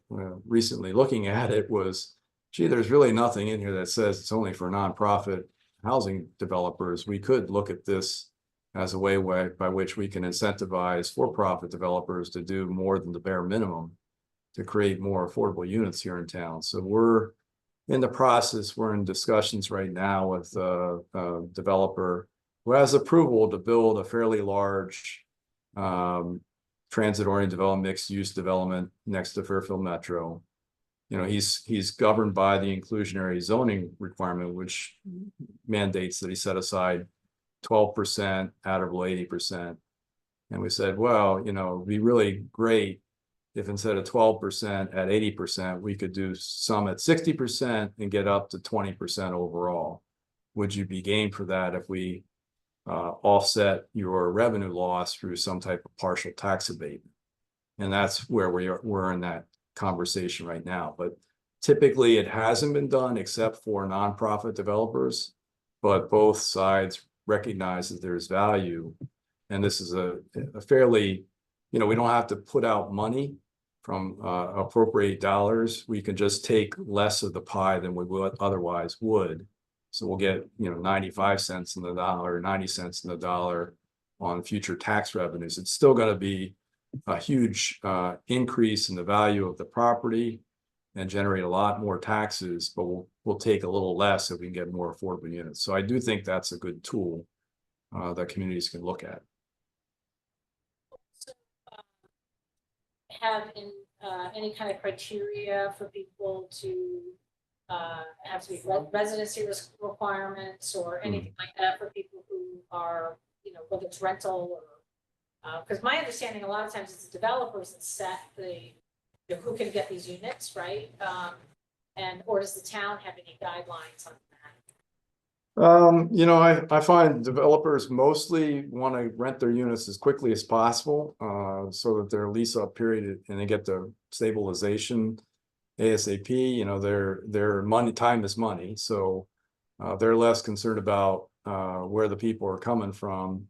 Speaker 4: recently looking at it was, gee, there's really nothing in here that says it's only for nonprofit housing developers. We could look at this as a way by which we can incentivize for-profit developers to do more than the bare minimum to create more affordable units here in town. So we're in the process, we're in discussions right now with a developer who has approval to build a fairly large transit-oriented development, mixed-use development next to Fairfield Metro. He's governed by the inclusionary zoning requirement, which mandates that he set aside 12% out of 80%. And we said, well, it'd be really great if instead of 12% at 80%, we could do some at 60% and get up to 20% overall. Would you be game for that if we offset your revenue loss through some type of partial tax abatement? And that's where we're in that conversation right now. But typically it hasn't been done except for nonprofit developers, but both sides recognize that there's value. And this is a fairly, we don't have to put out money from appropriate dollars. We can just take less of the pie than we would otherwise would. So we'll get, 95 cents in the dollar, 90 cents in the dollar on future tax revenues. It's still going to be a huge increase in the value of the property and generate a lot more taxes, but we'll take a little less if we can get more affordable units. So I do think that's a good tool that communities can look at.
Speaker 12: Have any kind of criteria for people to have to be residency requirements or anything like that for people who are, whether it's rental or, because my understanding a lot of times it's the developers that set who can get these units, right? Or does the town have any guidelines on that?
Speaker 4: I find developers mostly want to rent their units as quickly as possible, so that their lease up period and they get the stabilization ASAP. Their money, time is money. So they're less concerned about where the people are coming from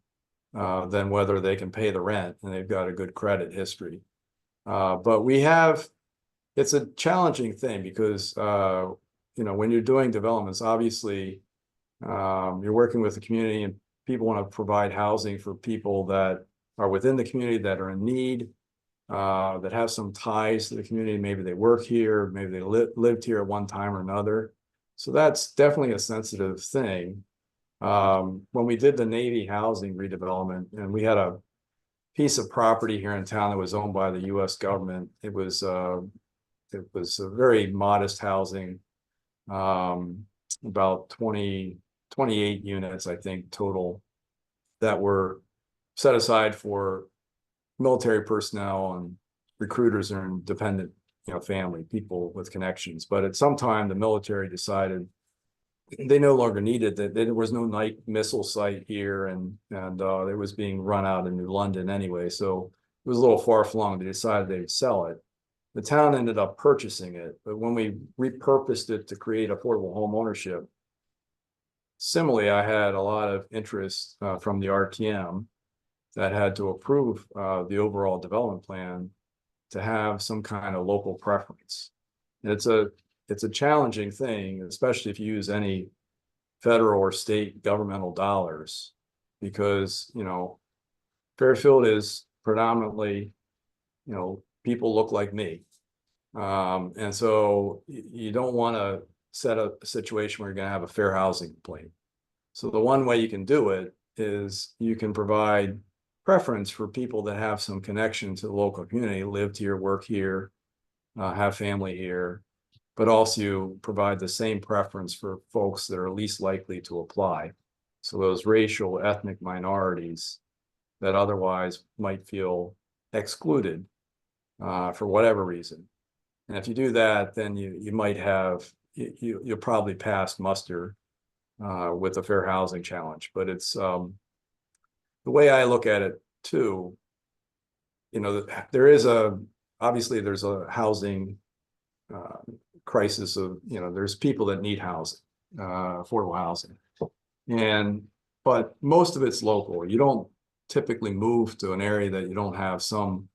Speaker 4: than whether they can pay the rent and they've got a good credit history. But it's a challenging thing because, when you're doing developments, obviously, you're working with the community and people want to provide housing for people that are within the community that are in need, that have some ties to the community. Maybe they work here, maybe they lived here at one time or another. So that's definitely a sensitive thing. When we did the Navy housing redevelopment, and we had a piece of property here in town that was owned by the U.S. government, it was a very modest housing, about 28 units, I think, total, that were set aside for military personnel and recruiters and dependent, family, people with connections. But at some time, the military decided they no longer needed that. There was no night missile site here, and it was being run out in New London anyway. So it was a little far flung. They decided they'd sell it. The town ended up purchasing it, but when we repurposed it to create affordable home ownership, similarly, I had a lot of interest from the RTM that had to approve the overall development plan to have some kind of local preference. And it's a challenging thing, especially if you use any federal or state governmental dollars, because Fairfield is predominantly, people look like me. And so you don't want to set up a situation where you're going to have a fair housing complaint. So the one way you can do it is you can provide preference for people that have some connection to the local community, lived here, work here, have family here, but also provide the same preference for folks that are least likely to apply. So those racial, ethnic minorities that otherwise might feel excluded for whatever reason. And if you do that, then you might have, you'll probably pass muster with a fair housing challenge. But it's the way I look at it too, obviously there's a housing crisis of, there's people that need housing, affordable housing. But most of it's local. You don't typically move to an area that you don't have some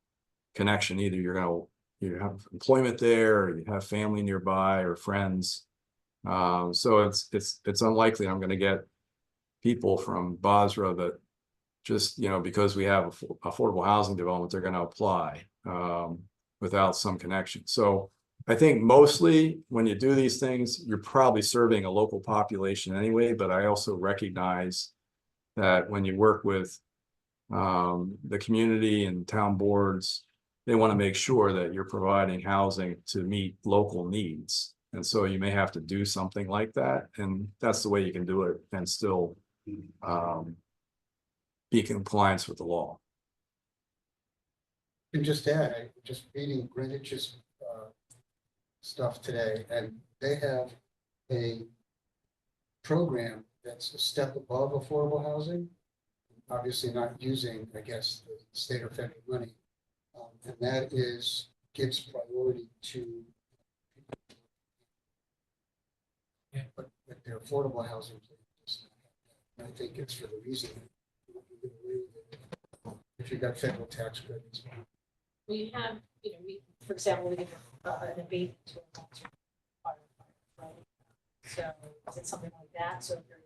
Speaker 4: connection. Either you have employment there, or you have family nearby or friends. So it's unlikely I'm going to get people from Basra that just, because we have affordable housing development, they're going to apply without some connection. So I think mostly when you do these things, you're probably serving a local population anyway, but I also recognize that when you work with the community and town boards, they want to make sure that you're providing housing to meet local needs. And so you may have to do something like that. And that's the way you can do it and still be in compliance with the law.
Speaker 1: And just add, I just reading Greenwich's stuff today, and they have a program that's a step above affordable housing, obviously not using, I guess, the state or federal money. And that gives priority to but their affordable housing plan does not have that. And I think it's for the reason that if you got federal tax credits.
Speaker 12: We have, for example, we give an abatement to a concert firefighter, right? So is it something like that? So if you're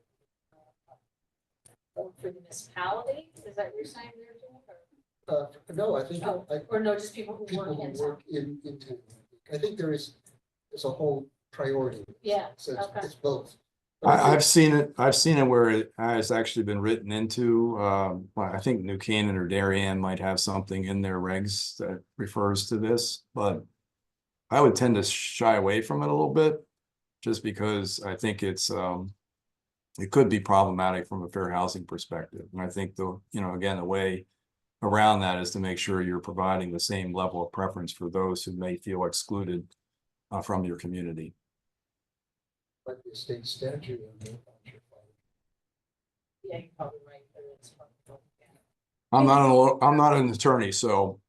Speaker 12: for the municipality, is that what you're saying they're doing?
Speaker 1: No, I think
Speaker 12: Or no, just people who
Speaker 1: people
Speaker 12: work
Speaker 1: who
Speaker 12: in.
Speaker 1: work in town. I think there's a whole priority.
Speaker 12: Yeah,
Speaker 1: So
Speaker 12: okay.
Speaker 1: it's both. But I think-
Speaker 4: I've seen it where it has actually been written into, I think New Canaan or Darien might have something in their regs that refers to this, but I would tend to shy away from it a little bit, just because I think it could be problematic from a fair housing perspective. And I think again, the way around that is to make sure you're providing the same level of preference for those who may feel excluded from your community.
Speaker 1: Like the state statute.
Speaker 12: Yeah, you're probably right. There is one.
Speaker 4: I'm not an attorney, so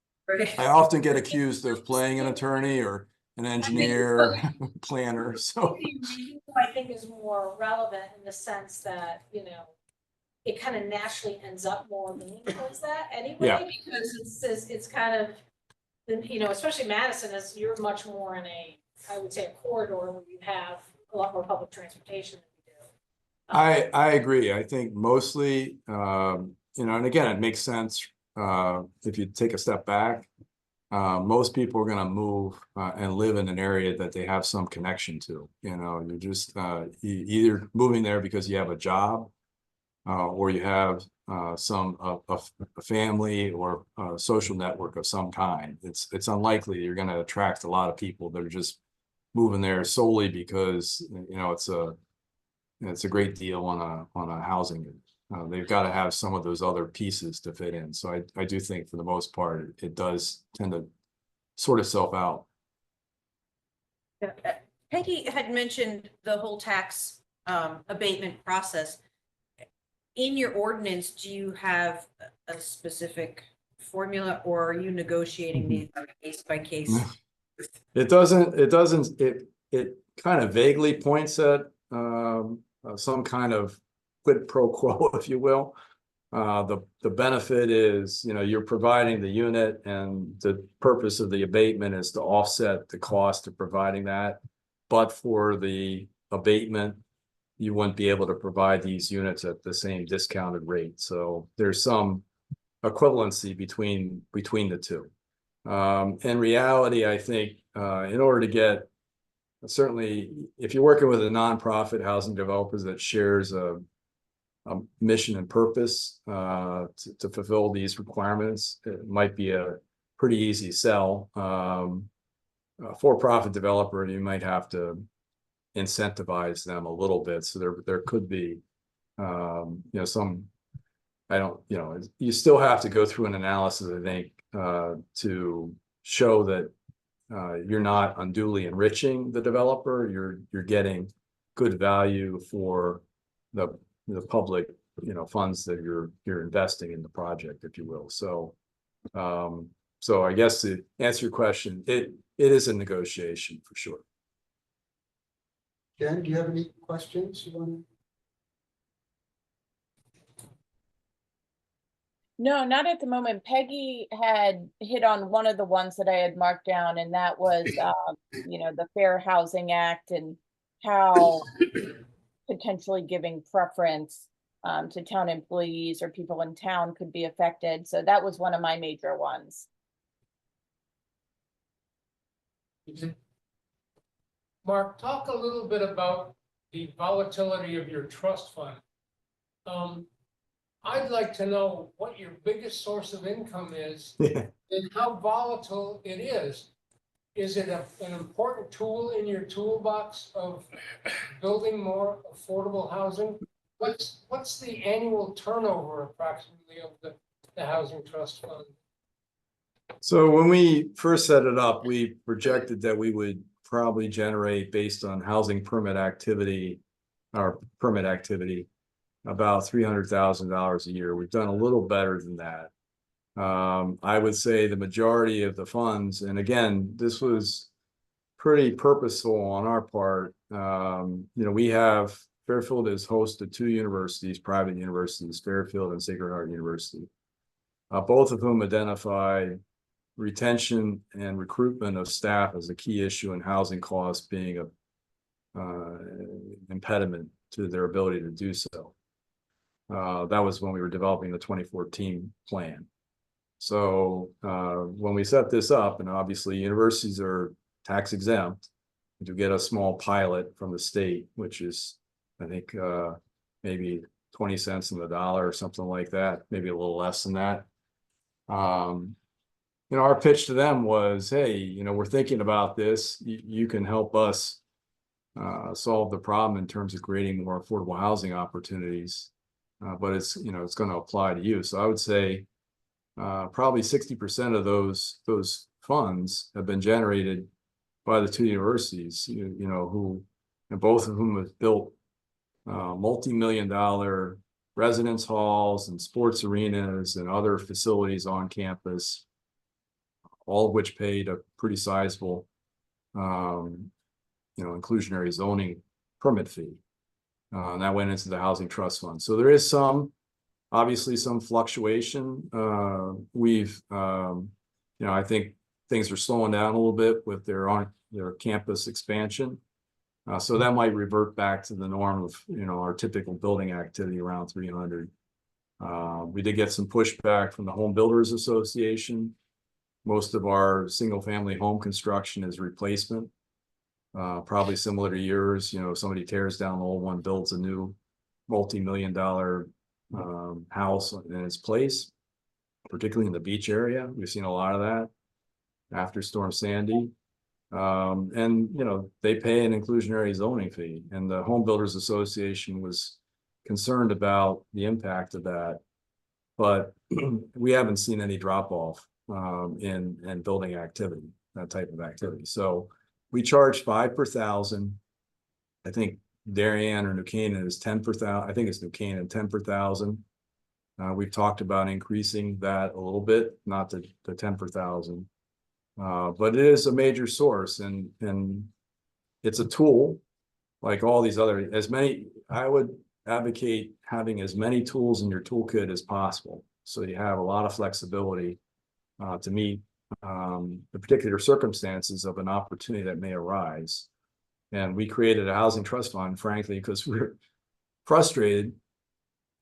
Speaker 4: I often get accused of playing an attorney or an engineer, planner, so.
Speaker 12: I think is more relevant in the sense that, it kind of naturally ends up more leaning towards that anyway,
Speaker 4: Yeah.
Speaker 12: because it's kind of, especially Madison is, you're much more in I would say a corridor where you have a lot more public transportation than we do.
Speaker 4: I agree. I think mostly, and again, it makes sense if you take a step back. Most people are going to move and live in an area that they have some connection to. You're just either moving there because you have a job, or you have a family or a social network of some kind. It's unlikely you're going to attract a lot of people that are just moving there solely because it's a great deal on a housing. They've got to have some of those other pieces to fit in. So I do think for the most part, it does tend to sort itself out.
Speaker 13: Peggy had mentioned the whole tax abatement process. In your ordinance, do you have a specific formula, or are you negotiating these case by case?
Speaker 4: It kind of vaguely points at some kind of quid pro quo, if you will. The benefit is, you're providing the unit, and the purpose of the abatement is to offset the cost of providing that. But for the abatement, you wouldn't be able to provide these units at the same discounted rate. So there's some equivalency between the two. In reality, I think in order to get, certainly if you're working with a nonprofit housing developers that shares a mission and purpose to fulfill these requirements, it might be a pretty easy sell. A for-profit developer, you might have to incentivize them a little bit. So there could be, some, you still have to go through an analysis, I think, to show that you're not unduly enriching the developer. You're getting good value for the public, funds that you're investing in the project, if you will. So, so I guess to answer your question, it is a negotiation for sure.
Speaker 1: Jen, do you have any questions you want
Speaker 10: No, not at the moment. Peggy had hit on one of the ones that I had marked down, and that was, the Fair Housing Act and how potentially giving preference to town employees or people in town could be affected. So that was one of my major ones.
Speaker 3: Mark, talk a little bit about the volatility of your trust fund. I'd like to know what your biggest source of income is
Speaker 4: Yeah.
Speaker 3: and how volatile it is. Is it an important tool in your toolbox of building more affordable housing? What's the annual turnover approximately of the housing trust fund?
Speaker 4: So when we first set it up, we projected that we would probably generate, based on housing permit activity, about $300,000 a year. We've done a little better than that. I would say the majority of the funds, and again, this was pretty purposeful on our part. We have, Fairfield is host to two universities, private universities, Fairfield and Sacred Heart University, both of whom identify retention and recruitment of staff as a key issue, and housing costs being a impediment to their ability to do so. That was when we were developing the 2014 plan. So when we set this up, and obviously universities are tax exempt, to get a small pilot from the state, which is, I think, maybe 20 cents on the dollar or something like that, maybe a little less than that. Our pitch to them was, hey, we're thinking about this. You can help us solve the problem in terms of creating more affordable housing opportunities. But it's going to apply to you. So I would say probably 60% of those funds have been generated by the two universities, who, and both of whom have built multi-million-dollar residence halls and sports arenas and other facilities on campus, all of which paid a pretty sizable, inclusionary zoning permit fee. And that went into the housing trust fund. So there is obviously some fluctuation. I think things are slowing down a little bit with their campus expansion. So that might revert back to the norm of, our typical building activity around 300. We did get some pushback from the Home Builders Association. Most of our single family home construction is replacement. Probably similar to yours, somebody tears down the old one, builds a new multi-million-dollar house in its place, particularly in the beach area. We've seen a lot of that after Storm Sandy. And they pay an inclusionary zoning fee, and the Home Builders Association was concerned about the impact of that. But we haven't seen any drop off in building activity, that type of activity. So we charge 5 per thousand. I think Darien or New Canaan is 10 per thousand. I think it's New Canaan, 10 per thousand. We've talked about increasing that a little bit, not to 10 per thousand. But it is a major source, and it's a tool like all these other, I would advocate having as many tools in your toolkit as possible. So you have a lot of flexibility to meet the particular circumstances of an opportunity that may arise. And we created a housing trust fund, frankly, because we're frustrated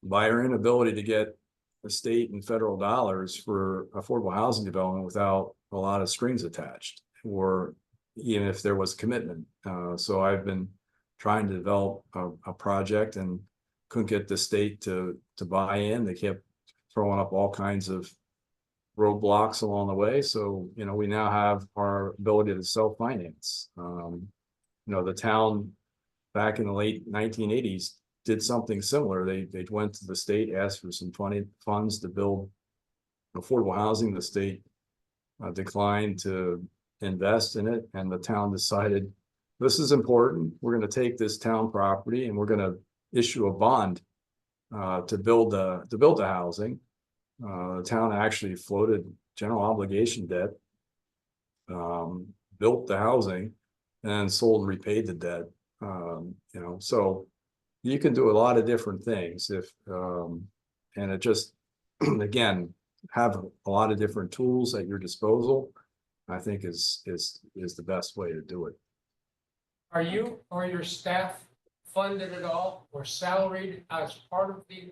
Speaker 4: by our inability to get the state and federal dollars for affordable housing development without a lot of strings attached, or even if there was commitment. So I've been trying to develop a project and couldn't get the state to buy in. They kept throwing up all kinds of roadblocks along the way. So, we now have our ability to self-finance. The town back in the late 1980s did something similar. They went to the state, asked for some funds to build affordable housing. The state declined to invest in it, and the town decided, this is important. We're going to take this town property and we're going to issue a bond to build the housing. The town actually floated general obligation debt, built the housing, and sold and repaid the debt. So you can do a lot of different things and it just again, have a lot of different tools at your disposal, I think is the best way to do it.
Speaker 3: Are you or your staff funded at all or salaried as part of the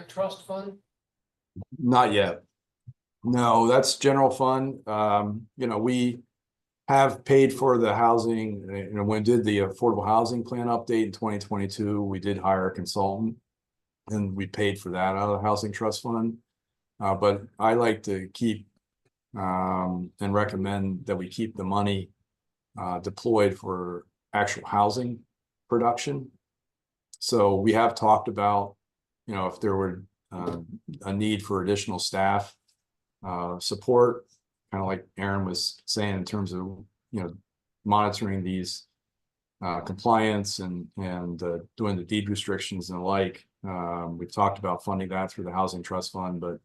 Speaker 3: trust fund?
Speaker 4: Not yet. No, that's general fund. You know, we have paid for the housing, you know, when we did the affordable housing plan update in 2022, we did hire a consultant and we paid for that out of the housing trust fund. But I like to keep and recommend that we keep the money deployed for actual housing production. So we have talked about, you know, if there were a need for additional staff support, kind of like Aaron was saying in terms of, you know, monitoring these compliance and doing the deed restrictions and the like. We've talked about funding that through the housing trust fund, but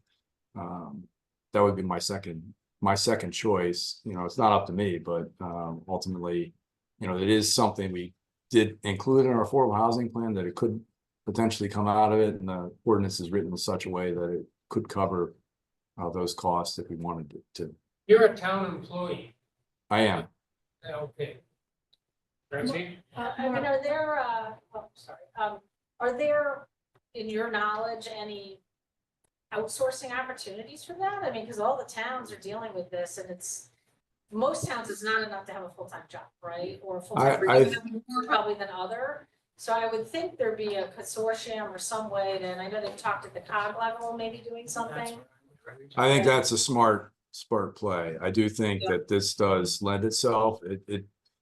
Speaker 4: that would be my second choice. You know, it's not up to me, but ultimately, you know, it is something we did include in our affordable housing plan, that it could potentially come out of it, and the ordinance is written in such a way that it could cover those costs if we wanted to.
Speaker 3: You're a town employee.
Speaker 4: I am.
Speaker 3: Okay. Francine?
Speaker 12: I mean, are there, are there, in your knowledge, any outsourcing opportunities for that? I mean, because all the towns are dealing with this, and most towns, it's not enough to have a full-time job, right? Or a full-time, more probably than other. So I would think there'd be a consortium or some way, and I know they've talked at the COG level, maybe doing something.
Speaker 4: I think that's a smart play. I do think that this does lend itself.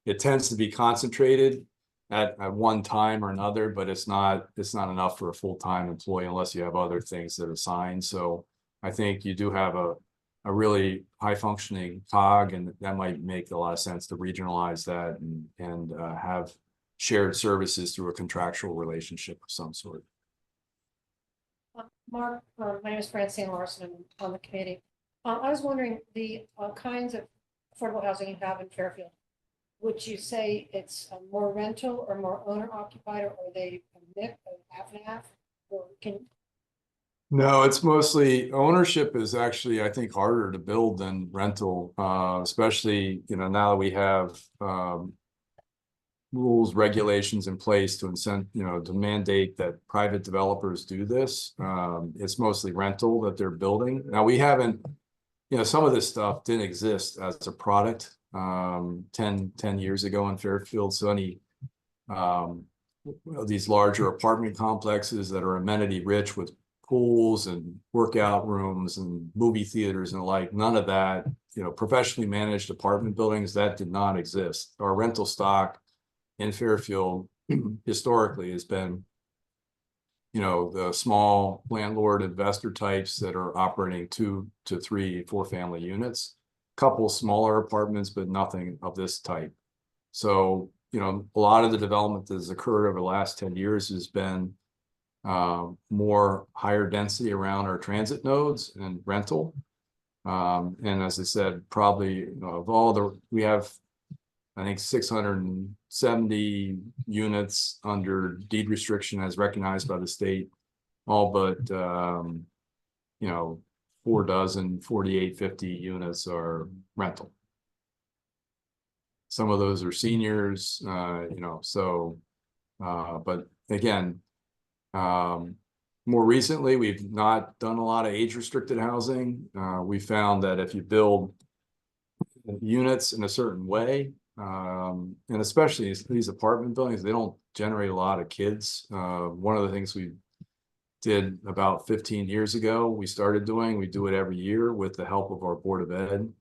Speaker 4: It tends to be concentrated at one time or another, but it's not enough for a full-time employee unless you have other things that are assigned. So I think you do have a really high functioning COG, and that might make a lot of sense to regionalize that and have shared services through a contractual relationship of some sort.
Speaker 14: Mark, my name is Francine Larson. I'm on the committee. I was wondering the kinds of affordable housing you have in Fairfield. Would you say it's more rental or more owner occupied, or are they a mix of half and half? Or
Speaker 4: No, it's mostly ownership is actually, I think, harder to build than rental, especially, you know, now that we have rules, regulations in place to incent, you know, to mandate that private developers do this. It's mostly rental that they're building. Now we haven't, you know, some of this stuff didn't exist as a product 10 years ago in Fairfield. So any these larger apartment complexes that are amenity rich with pools and workout rooms and movie theaters and the like, none of that, you know, professionally managed apartment buildings, that did not exist. Our rental stock in Fairfield historically has been, you know, the small landlord investor types that are operating 2 to 3, 4 family units, couple smaller apartments, but nothing of this type. So, you know, a lot of the development that has occurred over the last 10 years has been more higher density around our transit nodes and rental. And as I said, probably, you know, of all the, we have, I think 670 units under deed restriction as recognized by the state, all but, you know, 4850 units are rental. Some of those are seniors, you know, so, but again, more recently, we've not done a lot of age restricted housing. We found that if you build units in a certain way, and especially these apartment buildings, they don't generate a lot of kids. One of the things we did about 15 years ago, we do it every year with the help of our Board of Ed.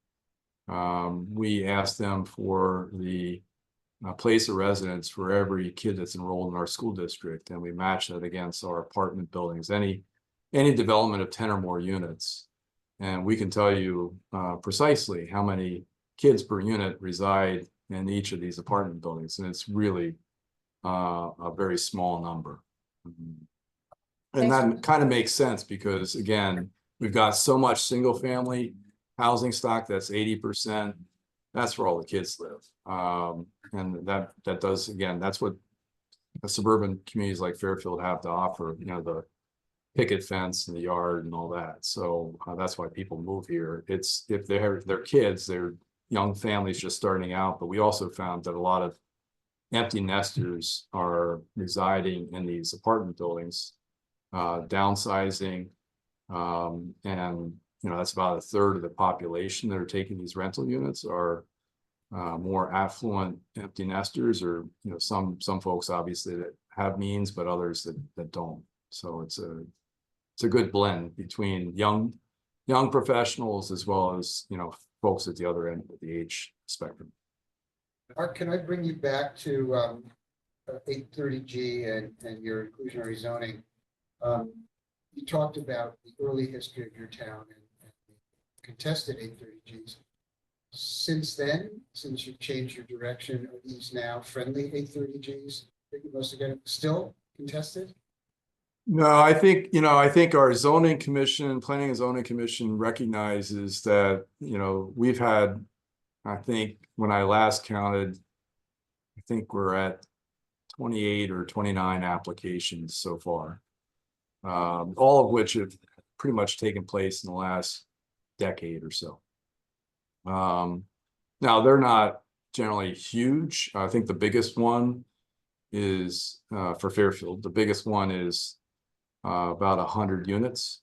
Speaker 4: We asked them for the place of residence for every kid that's enrolled in our school district, and we match that against our apartment buildings, any development of 10 or more units. And we can tell you precisely how many kids per unit reside in each of these apartment buildings, and it's really a very small number. And that kind of makes sense because, again, we've got so much single family housing stock that's 80%. That's where all the kids live. And that does, again, that's what the suburban communities like Fairfield have to offer. You know, picket fence in the yard and all that. So that's why people move here. It's if they're kids, they're young families just starting out, but we also found that a lot of empty nesters are residing in these apartment buildings, downsizing. And that's about a third of the population that are taking these rental units are more affluent empty nesters, or some folks obviously that have means, but others that don't. So it's a good blend between young professionals as well as folks at the other end of the age spectrum.
Speaker 1: Art, can I bring you back to 830G and your inclusionary zoning? You talked about the early history of your town and the contested 830Gs. Since then, since you've changed your direction, are these now friendly 830Gs that you must have got still contested?
Speaker 4: No, I think our zoning commission, planning and zoning commission recognizes that, we've had, I think when I last counted, I think we're at 28 or 29 applications so far. All of which have pretty much taken place in the last decade or so. Now they're not generally huge. I think the biggest one is for Fairfield. The biggest one is about 100 units.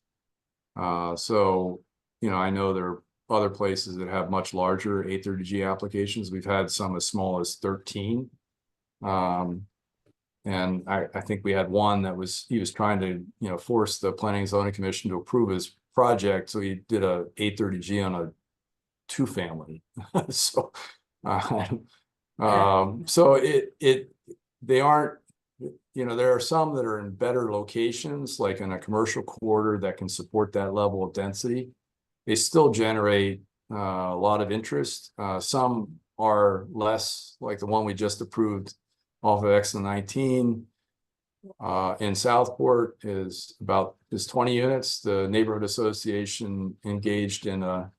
Speaker 4: So, I know there are other places that have much larger 830G applications. We've had some as small as 13. And I think we had one that he was trying to, force the Planning and Zoning Commission to approve his project. So he did a 830G on a 2-family. So, they aren't, there are some that are in better locations, like in a commercial quarter that can support that level of density. They still generate a lot of interest. Some are less, like the one we just approved off of Exon 19 in Southport is 20 units. The neighborhood association engaged in a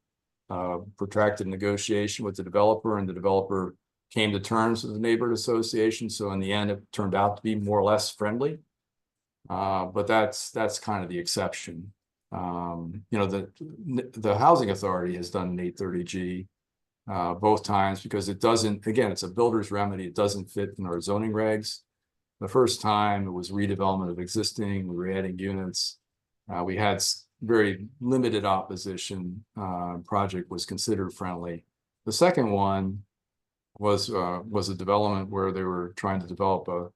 Speaker 4: protracted negotiation with the developer, and the developer came to terms with the neighborhood association. So in the end, it turned out to be more or less friendly. But that's kind of the exception. The housing authority has done an 830G both times because it doesn't, again, it's a builder's remedy. It doesn't fit in our zoning regs. The first time it was redevelopment of existing, we were adding units. We had very limited opposition. Project was considered friendly. The second one was a development where they were trying to develop a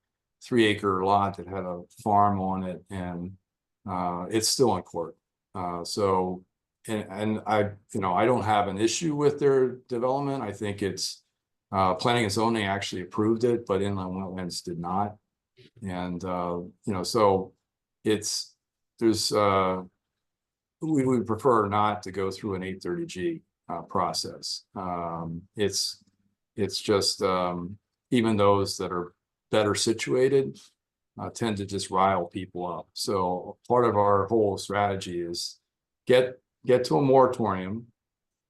Speaker 4: 3-acre lot that had a farm on it, and it's still in court. And I don't have an issue with their development. I think it's planning and zoning actually approved it, but inland wetlands did not. And so we would prefer not to go through an 830G process. It's just even those that are better situated tend to just rile people up. So part of our whole strategy is get to a moratorium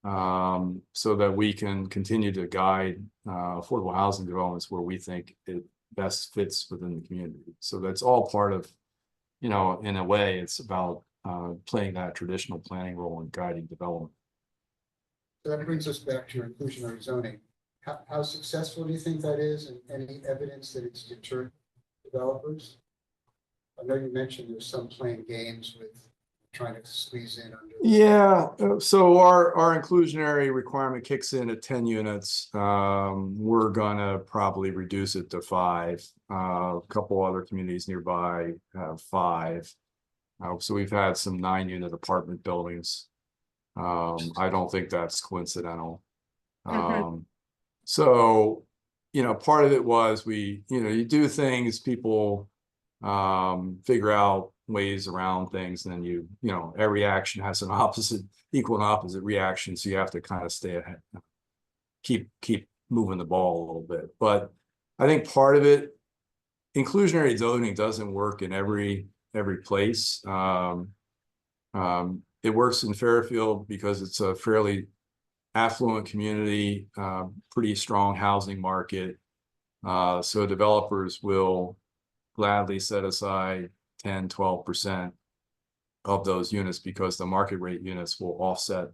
Speaker 4: so that we can continue to guide affordable housing developments where we think it best fits within the community. So that's all part of, in a way, it's about playing that traditional planning role in guiding development.
Speaker 1: So that brings us back to your inclusionary zoning. How successful do you think that is, and any evidence that it's deterred developers? I know you mentioned there's some playing games with trying to squeeze in under.
Speaker 4: Yeah, so our inclusionary requirement kicks in at 10 units. We're gonna probably reduce it to 5. A couple other communities nearby have 5. So we've had some 9-unit apartment buildings. I don't think that's coincidental. So, part of it was you do things, people figure out ways around things, and then every action has an equal and opposite reaction. So you have to kind of stay ahead, keep moving the ball a little bit. But I think part of it, inclusionary zoning doesn't work in every place. It works in Fairfield because it's a fairly affluent community, pretty strong housing market. So developers will gladly set aside 10, 12% of those units because the market rate units will offset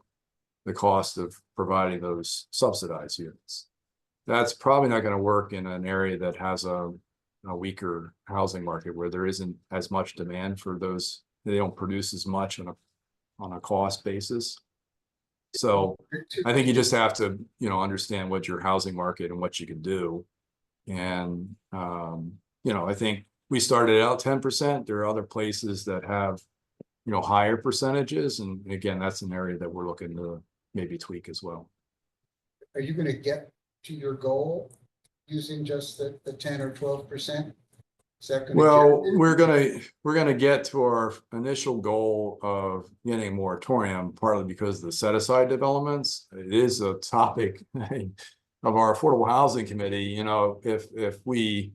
Speaker 4: the cost of providing those subsidized units. That's probably not going to work in an area that has a weaker housing market where there isn't as much demand for those. They don't produce as much on a cost basis. So I think you just have to, understand what your housing market and what you can do. And, I think we started out 10%. There are other places that have, higher percentages. And again, that's an area that we're looking to maybe tweak as well.
Speaker 1: Are you gonna get to your goal using just the 10 or 12%? Is that gonna
Speaker 4: Well,
Speaker 1: get-
Speaker 4: we're gonna get to our initial goal of getting a moratorium, partly because of the set-aside developments. It is a topic of our Affordable Housing Committee. If we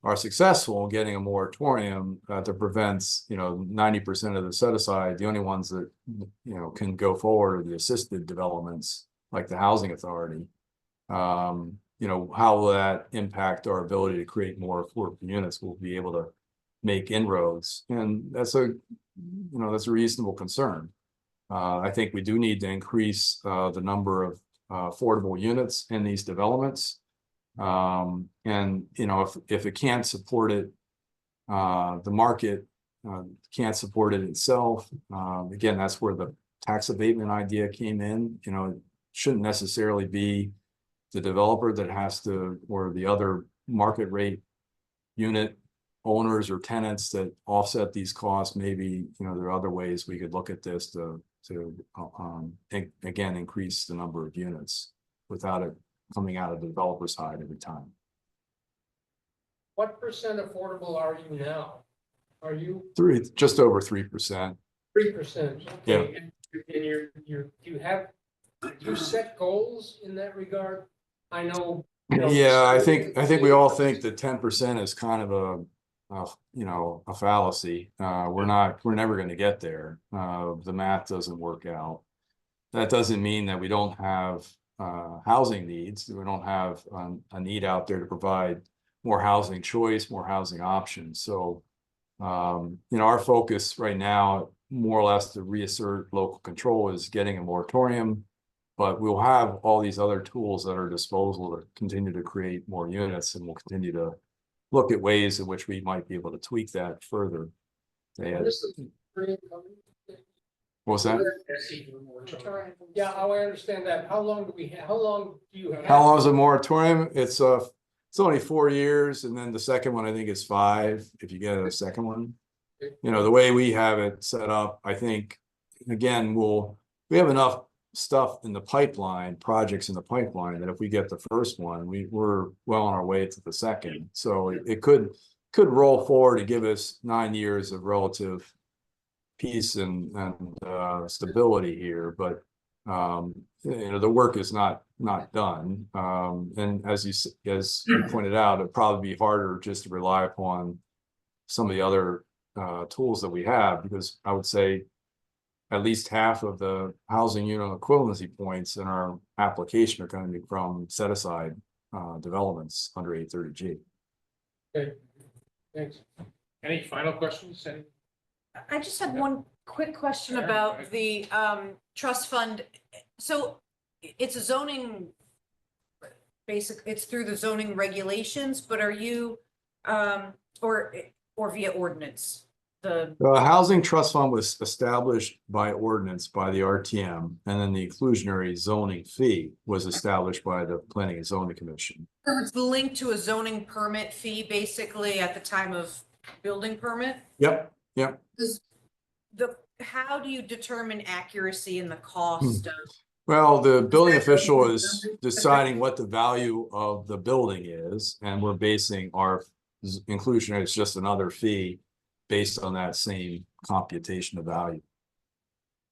Speaker 4: are successful in getting a moratorium that prevents 90% of the set-aside, the only ones that can go forward are the assisted developments like the Housing Authority. How will that impact our ability to create more affordable units? We'll be able to make inroads, and that's a reasonable concern. I think we do need to increase the number of affordable units in these developments. And if it can't support it, the market can't support it itself. Again, that's where the tax abatement idea came in. It shouldn't necessarily be the developer that has to, or the other market rate unit owners or tenants that offset these costs. Maybe, there are other ways we could look at this to again, increase the number of units without it coming out of the developer's side every time.
Speaker 3: What percent affordable are you now? Are you
Speaker 4: Just over 3%.
Speaker 3: 3%?
Speaker 4: Yeah.
Speaker 3: Okay. And you set goals in that regard? I know.
Speaker 4: Yeah, I think we all think that 10% is kind of a fallacy. We're never going to get there. The math doesn't work out. That doesn't mean that we don't have housing needs. We don't have a need out there to provide more housing choice, more housing options. So, our focus right now, more or less to reassert local control, is getting a moratorium. But we'll have all these other tools at our disposal to continue to create more units, and we'll continue to look at ways in which we might be able to tweak that further. What's that?
Speaker 3: Yeah, I understand that. How long do you have?
Speaker 4: How long is a moratorium? It's only 4 years, and then the second one I think is 5 if you get a second one. The way we have it set up, I think, again, we have enough stuff in the pipeline, projects in the pipeline, that if we get the first one, we're well on our way to the second. So it could roll forward to give us 9 years of relative peace and stability here. But the work is not done. And as you pointed out, it'd probably be harder just to rely upon some of the other tools that we have, because I would say at least half of the housing unit equivalency points in our application are going to be from set-aside developments under 830G.
Speaker 3: Okay, thanks.
Speaker 2: Any final questions?
Speaker 13: I just had one quick question about the trust fund. So it's a zoning, it's through the zoning regulations, but are you, or via ordinance? The
Speaker 4: housing trust fund was established by ordinance by the RTM, and then the inclusionary zoning fee was established by the Planning and Zoning Commission.
Speaker 13: It's linked to a zoning permit fee basically at the time of building permit?
Speaker 4: Yep.
Speaker 13: How do you determine accuracy in the cost of?
Speaker 4: Well, the building official is deciding what the value of the building is, and we're basing our inclusionary, it's just another fee based on that same computation of value.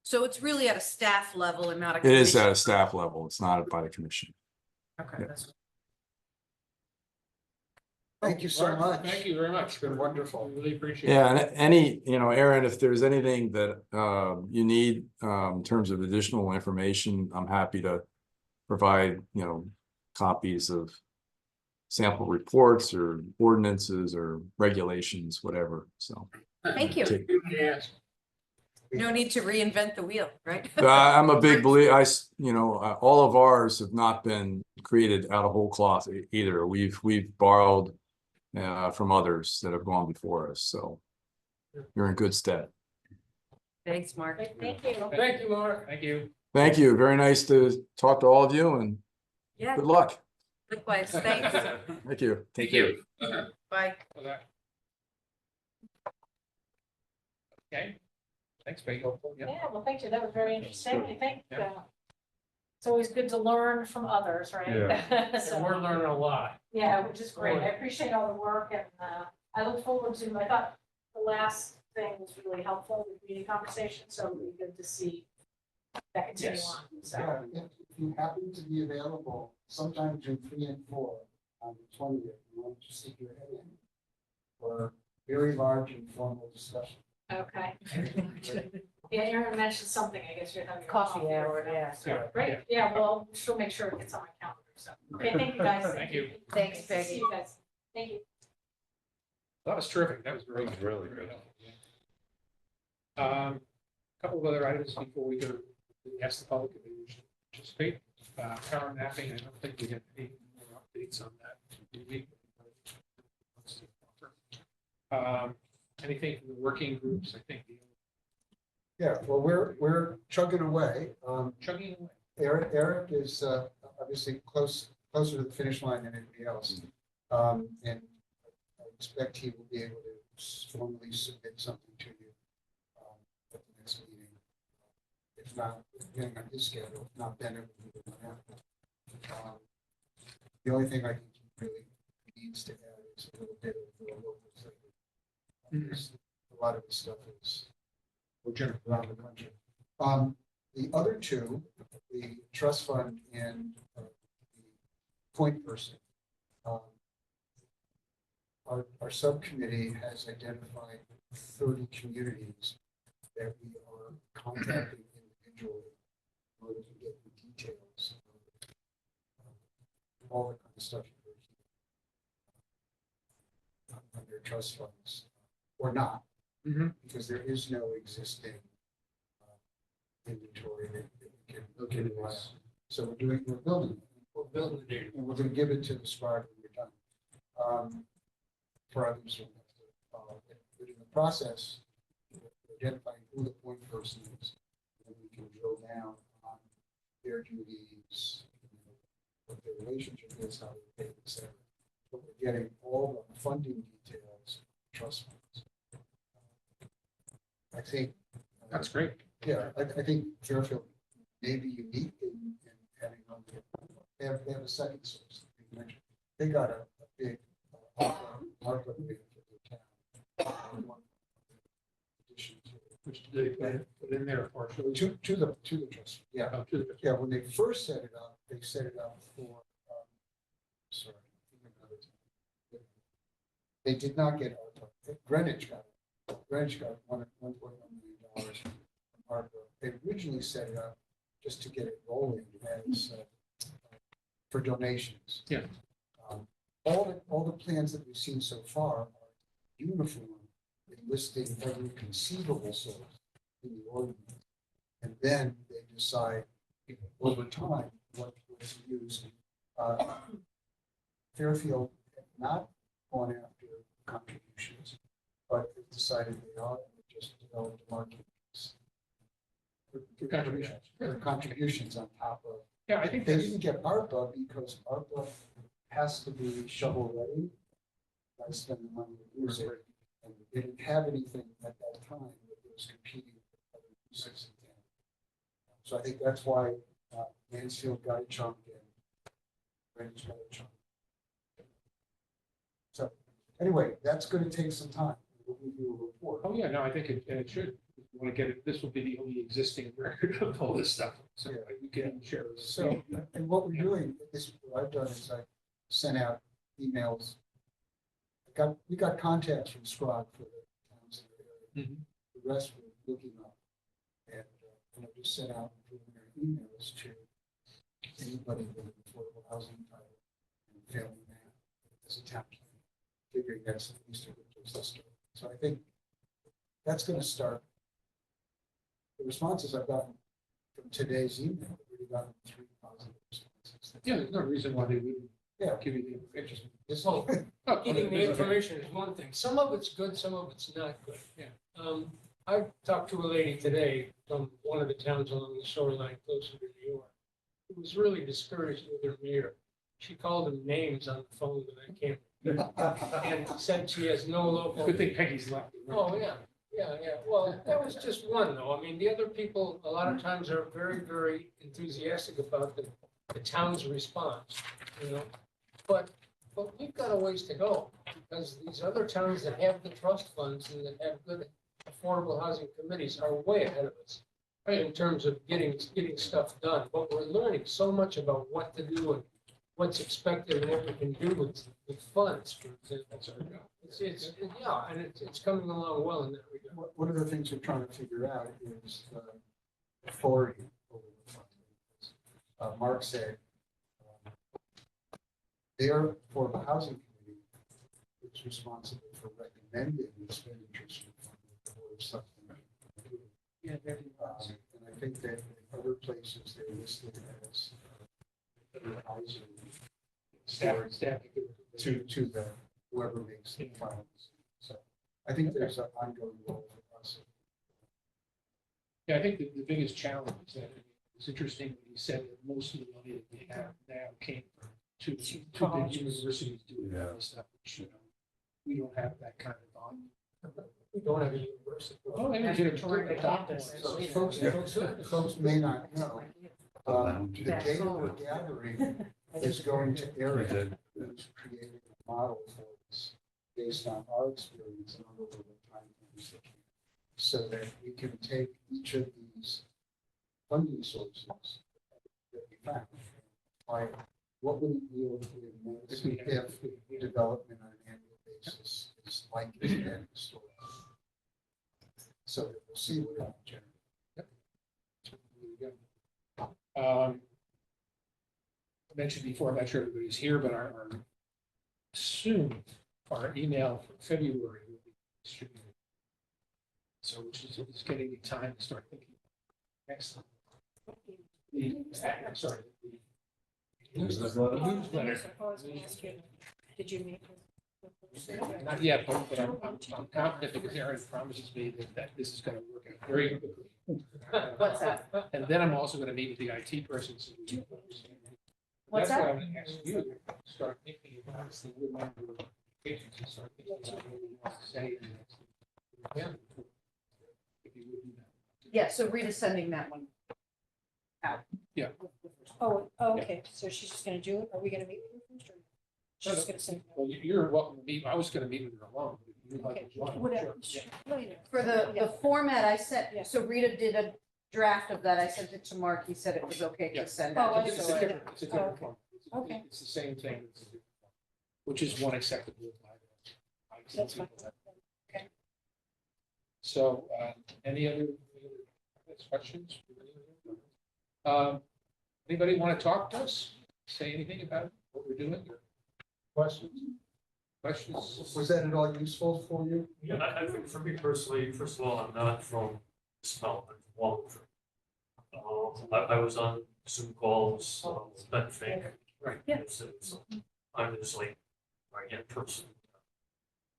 Speaker 13: So it's really at a staff level and not a
Speaker 4: It
Speaker 13: commission?
Speaker 4: is at a staff level. It's not by the commission.
Speaker 13: Okay.
Speaker 4: Yeah.
Speaker 13: That's
Speaker 1: Thank you so much.
Speaker 2: Thank you very much.
Speaker 1: It's been wonderful.
Speaker 2: We really appreciate it.
Speaker 4: Yeah, and Aaron, if there's anything that you need in terms of additional information, I'm happy to provide, copies of sample reports or ordinances or regulations, whatever. So
Speaker 13: Thank you.
Speaker 3: Yes.
Speaker 13: No need to reinvent the wheel, right?
Speaker 4: I'm a big believer, all of ours have not been created out of whole cloth either. We've borrowed from others that have gone before us, so you're in good stead.
Speaker 13: Thanks, Mark.
Speaker 12: Thank you.
Speaker 3: Thank you, Mark.
Speaker 2: Thank you.
Speaker 4: Thank you. Very nice to talk to all of you, and
Speaker 13: Yeah,
Speaker 4: good luck.
Speaker 13: likewise. Thanks.
Speaker 4: Thank you.
Speaker 2: Thank you.
Speaker 13: Bye.
Speaker 2: Okay. Thanks, very helpful. Yeah.
Speaker 12: Yeah, well, thank you. That was very interesting. I think
Speaker 2: Yeah.
Speaker 12: it's always good to learn from others, right?
Speaker 3: And
Speaker 12: So,
Speaker 3: we're learning a lot.
Speaker 12: yeah, which is great. I appreciate all the work and I look forward to, I thought the last thing was really helpful, the community conversation, so it'll be good to see that continue
Speaker 2: Yes.
Speaker 12: on, so.
Speaker 1: Yeah, if you happen to be available sometime between 3 and 4 on the 20th, you want to stick your head in for a very large informal discussion.
Speaker 12: Okay. Yeah, Aaron mentioned something, I guess you're having. a
Speaker 5: Coffee hour, yeah.
Speaker 2: Yeah.
Speaker 12: Great, yeah, well, she'll make sure it gets on my calendar, so. Okay, thank you, guys.
Speaker 2: Thank you.
Speaker 13: Thanks,
Speaker 12: See
Speaker 13: Peggy.
Speaker 12: you guys. Thank you.
Speaker 2: That was terrific. That was very.
Speaker 7: That was really
Speaker 2: very
Speaker 7: good.
Speaker 2: helpful, yeah. Couple of other items before we go, ask the public if they wish to participate. Power mapping, I don't think we have any more updates on that. Do we? Anything from the working groups, I think.
Speaker 1: Yeah, well, we're chugging away.
Speaker 2: Chugging away.
Speaker 1: Eric is obviously closer to the finish line than anybody else. And I expect he will be able to formally submit something to you at the next meeting. If not, depending on his schedule, if not, then it will be the one after. The only thing I think he really needs to add is a little bit of the local flavor. Because a lot of the stuff is around the country. The other two, the trust fund and the point person, our subcommittee has identified 30 communities that we are contacting individually in order to get the details of all the kind of stuff you're on their trust funds or not, because there is no existing inventory that we can look at. So we're building it. And we're going to give it to the squad when we're done. For others who have to follow it. But in the process, we're identifying who the point person is, and we can drill down on their duties, what their relationship is, how they pay, etc. But we're getting all the funding details, trust funds. I think
Speaker 2: That's great.
Speaker 1: yeah, I think Fairfield may be unique in having on they have a second source. They got a big market for their town. Addition to
Speaker 2: Which they put in there partially.
Speaker 1: to the trust. Yeah,
Speaker 2: Oh, to the-
Speaker 1: yeah. When they first set it up, they set it up for. Sorry, they did not get ARPA. Greenwich got it. Greenwich got $1.1 million from ARPA. They originally set it up just to get it rolling as for donations.
Speaker 2: Yeah.
Speaker 1: All the plans that we've seen so far are uniform in listing every conceivable source in the ordinance. And then they decide over time what to use. Fairfield had not gone after contributions, but they decided they ought to just develop markets.
Speaker 2: For contributions.
Speaker 1: For contributions on top of.
Speaker 2: Yeah, I think
Speaker 1: They
Speaker 2: that's,
Speaker 1: didn't get ARPA because ARPA has to be shovel ready. I spend the money to use it. And they didn't have anything at that time that was competing with other uses in town. So I think that's why Mansfield got a chunk and Greenwich got a chunk. So anyway, that's going to take some time. We'll give you a report.
Speaker 2: oh yeah, no, I think it should. If you want to get it, this will be the only existing record of all this stuff. So you can share this.
Speaker 1: So, and what we're doing, what I've done is I sent out emails. We got contacts from Scribe for the towns in the area. The rest we're looking up. And I just sent out preliminary emails to anybody with an affordable housing title and family man as a town plan, figuring that's at least a good place to start. So I think that's going to start the responses I've gotten from today's email, I've already gotten 3 positive responses.
Speaker 2: Yeah, there's no reason why they wouldn't
Speaker 1: Yeah.
Speaker 2: give you the information.
Speaker 1: This
Speaker 3: Oh,
Speaker 2: Oh,
Speaker 3: Getting the
Speaker 2: there's-
Speaker 3: information is one thing. Some of it's good, some of it's not good.
Speaker 2: Yeah.
Speaker 3: I talked to a lady today from one of the towns along the shoreline closer to New York, who was really discouraged with her mayor. She called them names on the phone that I can't, and said she has no local.
Speaker 2: Good thing Peggy's left.
Speaker 3: Oh, yeah, yeah. Well, that was just one though. I mean, the other people, a lot of times are very, very enthusiastic about the town's response, you know? But we've got a ways to go because these other towns that have the trust funds and that have good affordable housing committees are way ahead of us in terms of getting stuff done. But we're learning so much about what to do and what's expected and what we can do with funds, for example. Yeah, and it's coming along well in that regard.
Speaker 1: One of the things we're trying to figure out is the authority over the fund. Mark said, their affordable housing committee is responsible for recommending expenditures from the fund with the board of selectmen.
Speaker 2: Yeah, very
Speaker 1: And I think that in other places they're listed as advisory
Speaker 2: staff.
Speaker 1: to the whoever makes the final decision. So I think there's an ongoing role for us.
Speaker 2: Yeah, I think the biggest challenge is that it's interesting that he said that most of the money that we have now came from two big universities doing all this stuff, which, you know, we don't have that kind of volume.
Speaker 3: We don't have a university.
Speaker 2: Oh, maybe we should adopt one.
Speaker 1: So folks may not know, the data we're gathering is going to Eric, who's creating a model for us based on our experience and over the time frames that we- so that we can take each of these funding sources that we found, like what would it yield in Madison if development on an annual basis is like it's been historically. So that we'll see what it generates.
Speaker 2: I mentioned before, I'm not sure everybody's here, but soon, our email for February will be distributed. So which is getting me time to start thinking. Next. I'm sorry. The newsletter.
Speaker 14: Did you make?
Speaker 2: Not yet, but I'm confident because Aaron promises me that this is gonna work out very quickly.
Speaker 5: What's that?
Speaker 2: And then I'm also gonna meet with the IT person. So we can understand.
Speaker 5: What's
Speaker 2: That's why
Speaker 5: that?
Speaker 2: I'm gonna ask you to start thinking about the member applications and start thinking about what we want to say. in the next meeting. If you would do that.
Speaker 5: Yeah, so Rita's sending that one out.
Speaker 2: Yeah.
Speaker 14: Oh, okay, so she's just gonna do it, are we gonna meet with her first, or she's just gonna say?
Speaker 2: Well, you're welcome to meet. I was gonna meet with her alone. but if you'd like
Speaker 14: Okay,
Speaker 2: to join,
Speaker 14: whatever.
Speaker 2: sure.
Speaker 14: Later.
Speaker 5: For the format I sent,
Speaker 14: Yeah.
Speaker 5: so Rita did a draft of that. I sent it to Mark. He said it was okay
Speaker 2: Yeah.
Speaker 5: to send
Speaker 14: Oh,
Speaker 5: out.
Speaker 14: I
Speaker 5: to
Speaker 2: It's
Speaker 5: you,
Speaker 2: a
Speaker 5: so
Speaker 2: different, it's a different
Speaker 14: Okay.
Speaker 2: form.
Speaker 14: Okay.
Speaker 2: It's the same thing, it's a different form, which is one acceptable by the.
Speaker 14: That's fine. Okay.
Speaker 2: So, any other questions? Anybody want to talk to us? Say anything about what we're doing or questions? Questions?
Speaker 1: Was that at all useful for you?
Speaker 6: Yeah, I think for me personally, first of all, I'm not from Smell, I'm from Wallingford. I was on Zoom calls, Ben Fink.
Speaker 2: Right.
Speaker 5: Yeah.
Speaker 6: I'm just like, right, in person.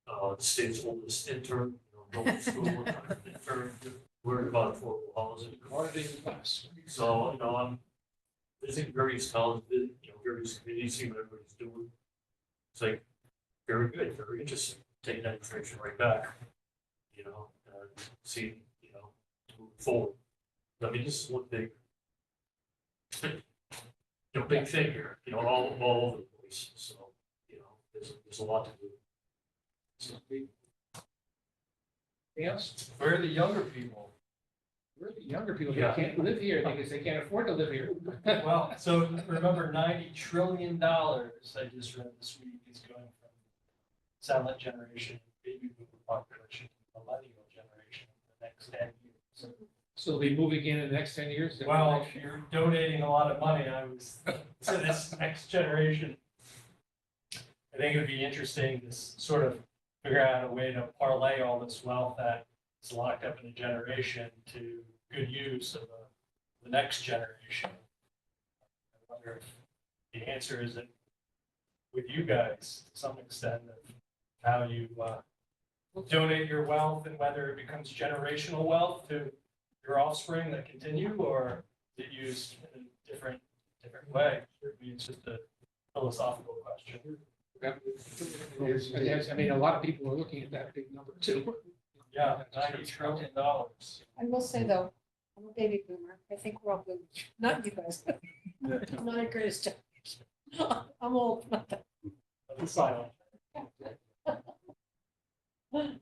Speaker 6: The state's oldest intern, going to school, intern, worried about affordable housing.
Speaker 2: Auditing class.
Speaker 6: So, I'm visiting various colleges, various communities, seeing what everybody's doing. It's like, very good, very interesting, taking that information right back, and see, move forward. I mean, this is one big, big thing here, all over the place, so, there's a lot to do.
Speaker 2: So, yes,
Speaker 6: Where are the younger people?
Speaker 2: we're the younger people
Speaker 6: Yeah.
Speaker 2: that can't live here because they can't afford to live here.
Speaker 6: Well, so remember $90 trillion, I just read this week, is going from silent generation, baby boomer population, to millennial generation in the next 10 years.
Speaker 2: So they'll be moving in the next 10 years?
Speaker 6: Well, if you're donating a lot of money, to this next generation. I think it would be interesting to sort of figure out a way to parlay all this wealth that is locked up in a generation to good use of the next generation. I wonder if the answer is that with you guys, to some extent, of how you donate your wealth and whether it becomes generational wealth to your offspring that continue, or is it used in a different way? It's just a philosophical question.
Speaker 2: Yes, I mean, a lot of people are looking at that big number too.
Speaker 6: Yeah, $90 trillion.
Speaker 14: I will say though, I'm a baby boomer. I think we're all boomers, not you guys. I'm not a greatest generation. I'm old. not that-
Speaker 6: It's silent. And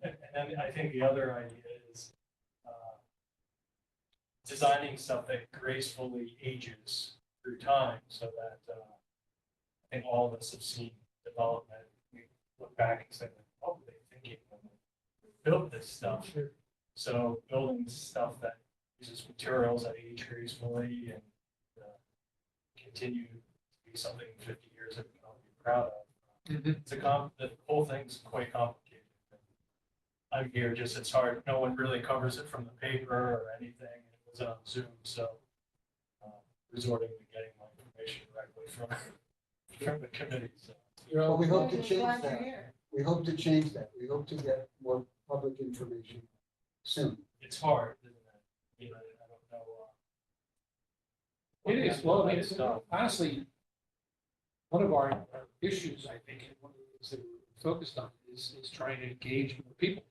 Speaker 6: then I think the other idea is designing stuff that gracefully ages through time, so that I think all of us have seen development. We look back and say, what were they thinking when they built this stuff? So building stuff that uses materials that age gracefully and continue to be something 50 years that we can all be proud of. It's the whole thing's quite complicated. I'm here just, it's hard, no one really covers it from the paper or anything. It was on Zoom, so resorting to getting my information directly from the committee. So.
Speaker 1: Well, we hope to
Speaker 14: Glad
Speaker 1: change
Speaker 14: you're
Speaker 1: that.
Speaker 14: here.
Speaker 1: We hope to change that. We hope to get more public information soon.
Speaker 6: It's hard, isn't it? You know, I don't know.
Speaker 2: It is, well, I mean, it's,
Speaker 6: Stuff.
Speaker 2: honestly, one of our issues, I think, and one of the things that we're focused on is trying to engage more people.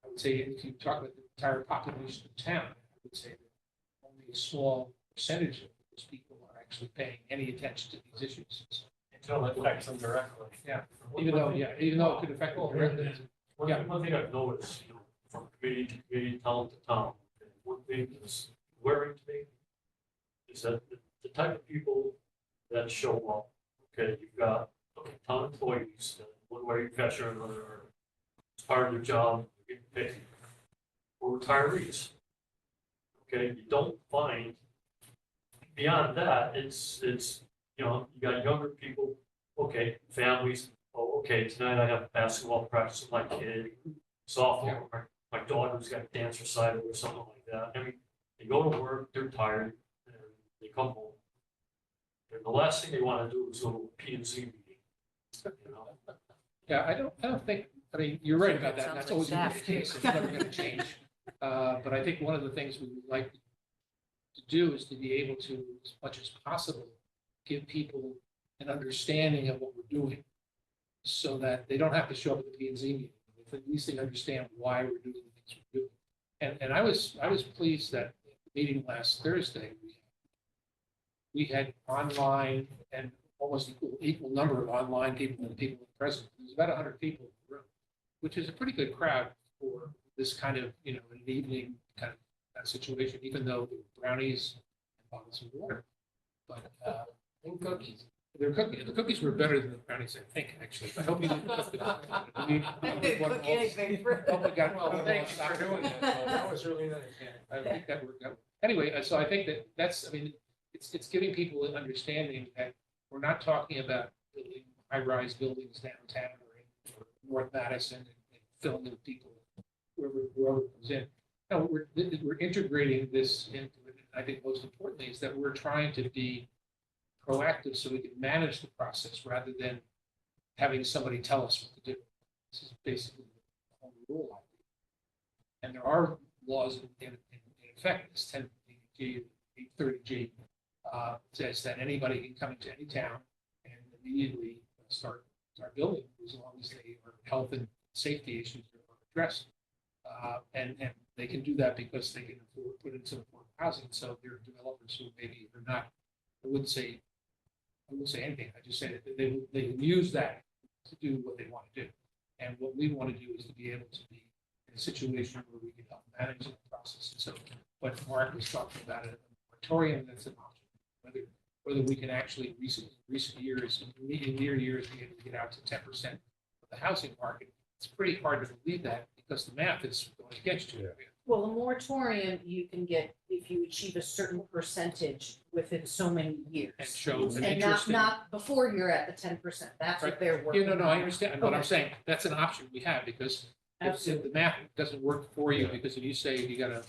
Speaker 2: I would say if you talk about the entire population of town, I would say that only a small percentage of those people are actually paying any attention to these issues.
Speaker 6: Until it affects them directly.
Speaker 2: Yeah, even though it could affect them directly.
Speaker 6: One thing I've noticed, you know, from committee to committee, town to town, and one thing that's worrying to me is that the type of people that show up, okay, you've got town employees, one way, fashion or another, it's part of their job, they're getting paid, or retirees. Okay, you don't find, beyond that, it's, you know, you got younger people, okay, families, oh, okay, tonight I have basketball practice with my kid, softball, my daughter's got a dance recital or something like that. I mean, they go to work, they're tired, and they come home. And the last thing they want to do is go to a P&Z meeting, you know?
Speaker 2: Yeah, I don't think, I mean, you're right about that.
Speaker 13: Sounds
Speaker 2: That's
Speaker 13: like
Speaker 2: always gonna be the
Speaker 13: staff.
Speaker 2: case. It's never gonna change. But I think one of the things we would like to do is to be able to, as much as possible, give people an understanding of what we're doing so that they don't have to show up at the P and Z meeting. If at least they understand why we're doing the things we're doing. And I was pleased that at the meeting last Thursday, we had online and almost equal number of online people than people present. There's about 100 people in the room, which is a pretty good crowd for this kind of, you know, an evening kind of situation, even though there were brownies and bottles of water. But
Speaker 3: And cookies.
Speaker 2: the cookies were better than the brownies, I think, actually. I hope you didn't cook the cookies.
Speaker 13: Cook anything for-
Speaker 2: Thanks for doing that.
Speaker 3: That was really nice.
Speaker 2: I think that worked out. Anyway, so I think that's, I mean, it's giving people an understanding that we're not talking about building high-rise buildings downtown or North Madison and filling in people whoever comes in. No, we're integrating this into it. I think most importantly is that we're trying to be proactive so we can manage the process rather than having somebody tell us what to do. This is basically the whole rule. And there are laws in effect, this 10G, 830G, says that anybody can come into any town and immediately start building as long as they are health and safety issues are addressed. And they can do that because they can put in some affordable housing. So there are developers who maybe are not, I wouldn't say anything. I just say that they can use that to do what they want to do. And what we want to do is to be able to be in a situation where we can help manage the process. And so what Mark was talking about, a moratorium, that's an option. Whether we can actually recent years, in near years, be able to get out to 10% of the housing market. It's pretty hard to believe that because the math is going against you.
Speaker 5: Well, a moratorium you can get if you achieve a certain percentage within so many years.
Speaker 2: And show an
Speaker 5: And
Speaker 2: interest in.
Speaker 5: not before you're at the 10%. That's what they're working
Speaker 2: Yeah,
Speaker 5: on.
Speaker 2: no, I understand. What I'm
Speaker 5: Okay.
Speaker 2: saying, that's an option we have because if the math doesn't work for you, because if you say you got a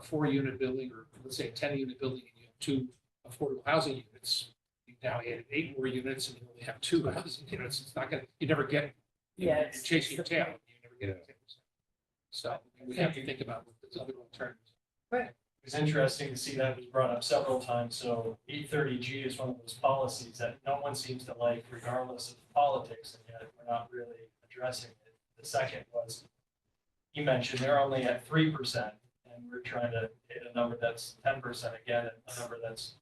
Speaker 2: 4-unit building, or let's say a 10-unit building, and you have 2 affordable housing units, you now add 8 more units and you only have 2 housing units, it's not gonna, you never get, you're chasing your tail, you never get it. So we have to think about what those other alternatives.
Speaker 15: It's interesting to see that was brought up several times. So 830G is one of those policies that no one seems to like regardless of politics, and yet we're not really addressing it. The second was, you mentioned they're only at 3%, and we're trying to hit a number that's 10% again, and a number that's,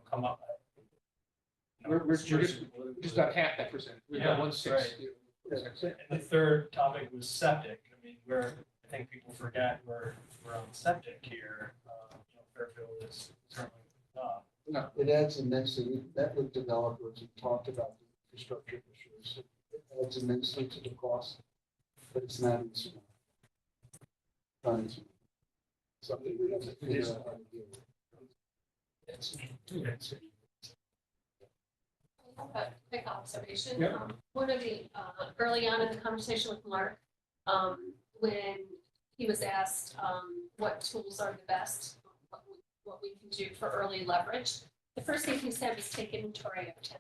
Speaker 15: come up.
Speaker 2: We're just about half that percent. We're about 1/6.
Speaker 15: And the third topic was septic. I mean, I think people forget we're on septic here. Fairfield is certainly not.
Speaker 2: No.
Speaker 1: It adds immensely. We met with developers and talked about the infrastructure issues. It adds immensely to the cost, but it's not insurmountable. Not insurmountable. Something we have to figure out how to deal with.
Speaker 8: A quick observation.
Speaker 2: Yeah.
Speaker 8: One of the, early on in the conversation with Mark, when he was asked, what tools are the best, what we can do for early leverage, the first thing he said was take inventory of town.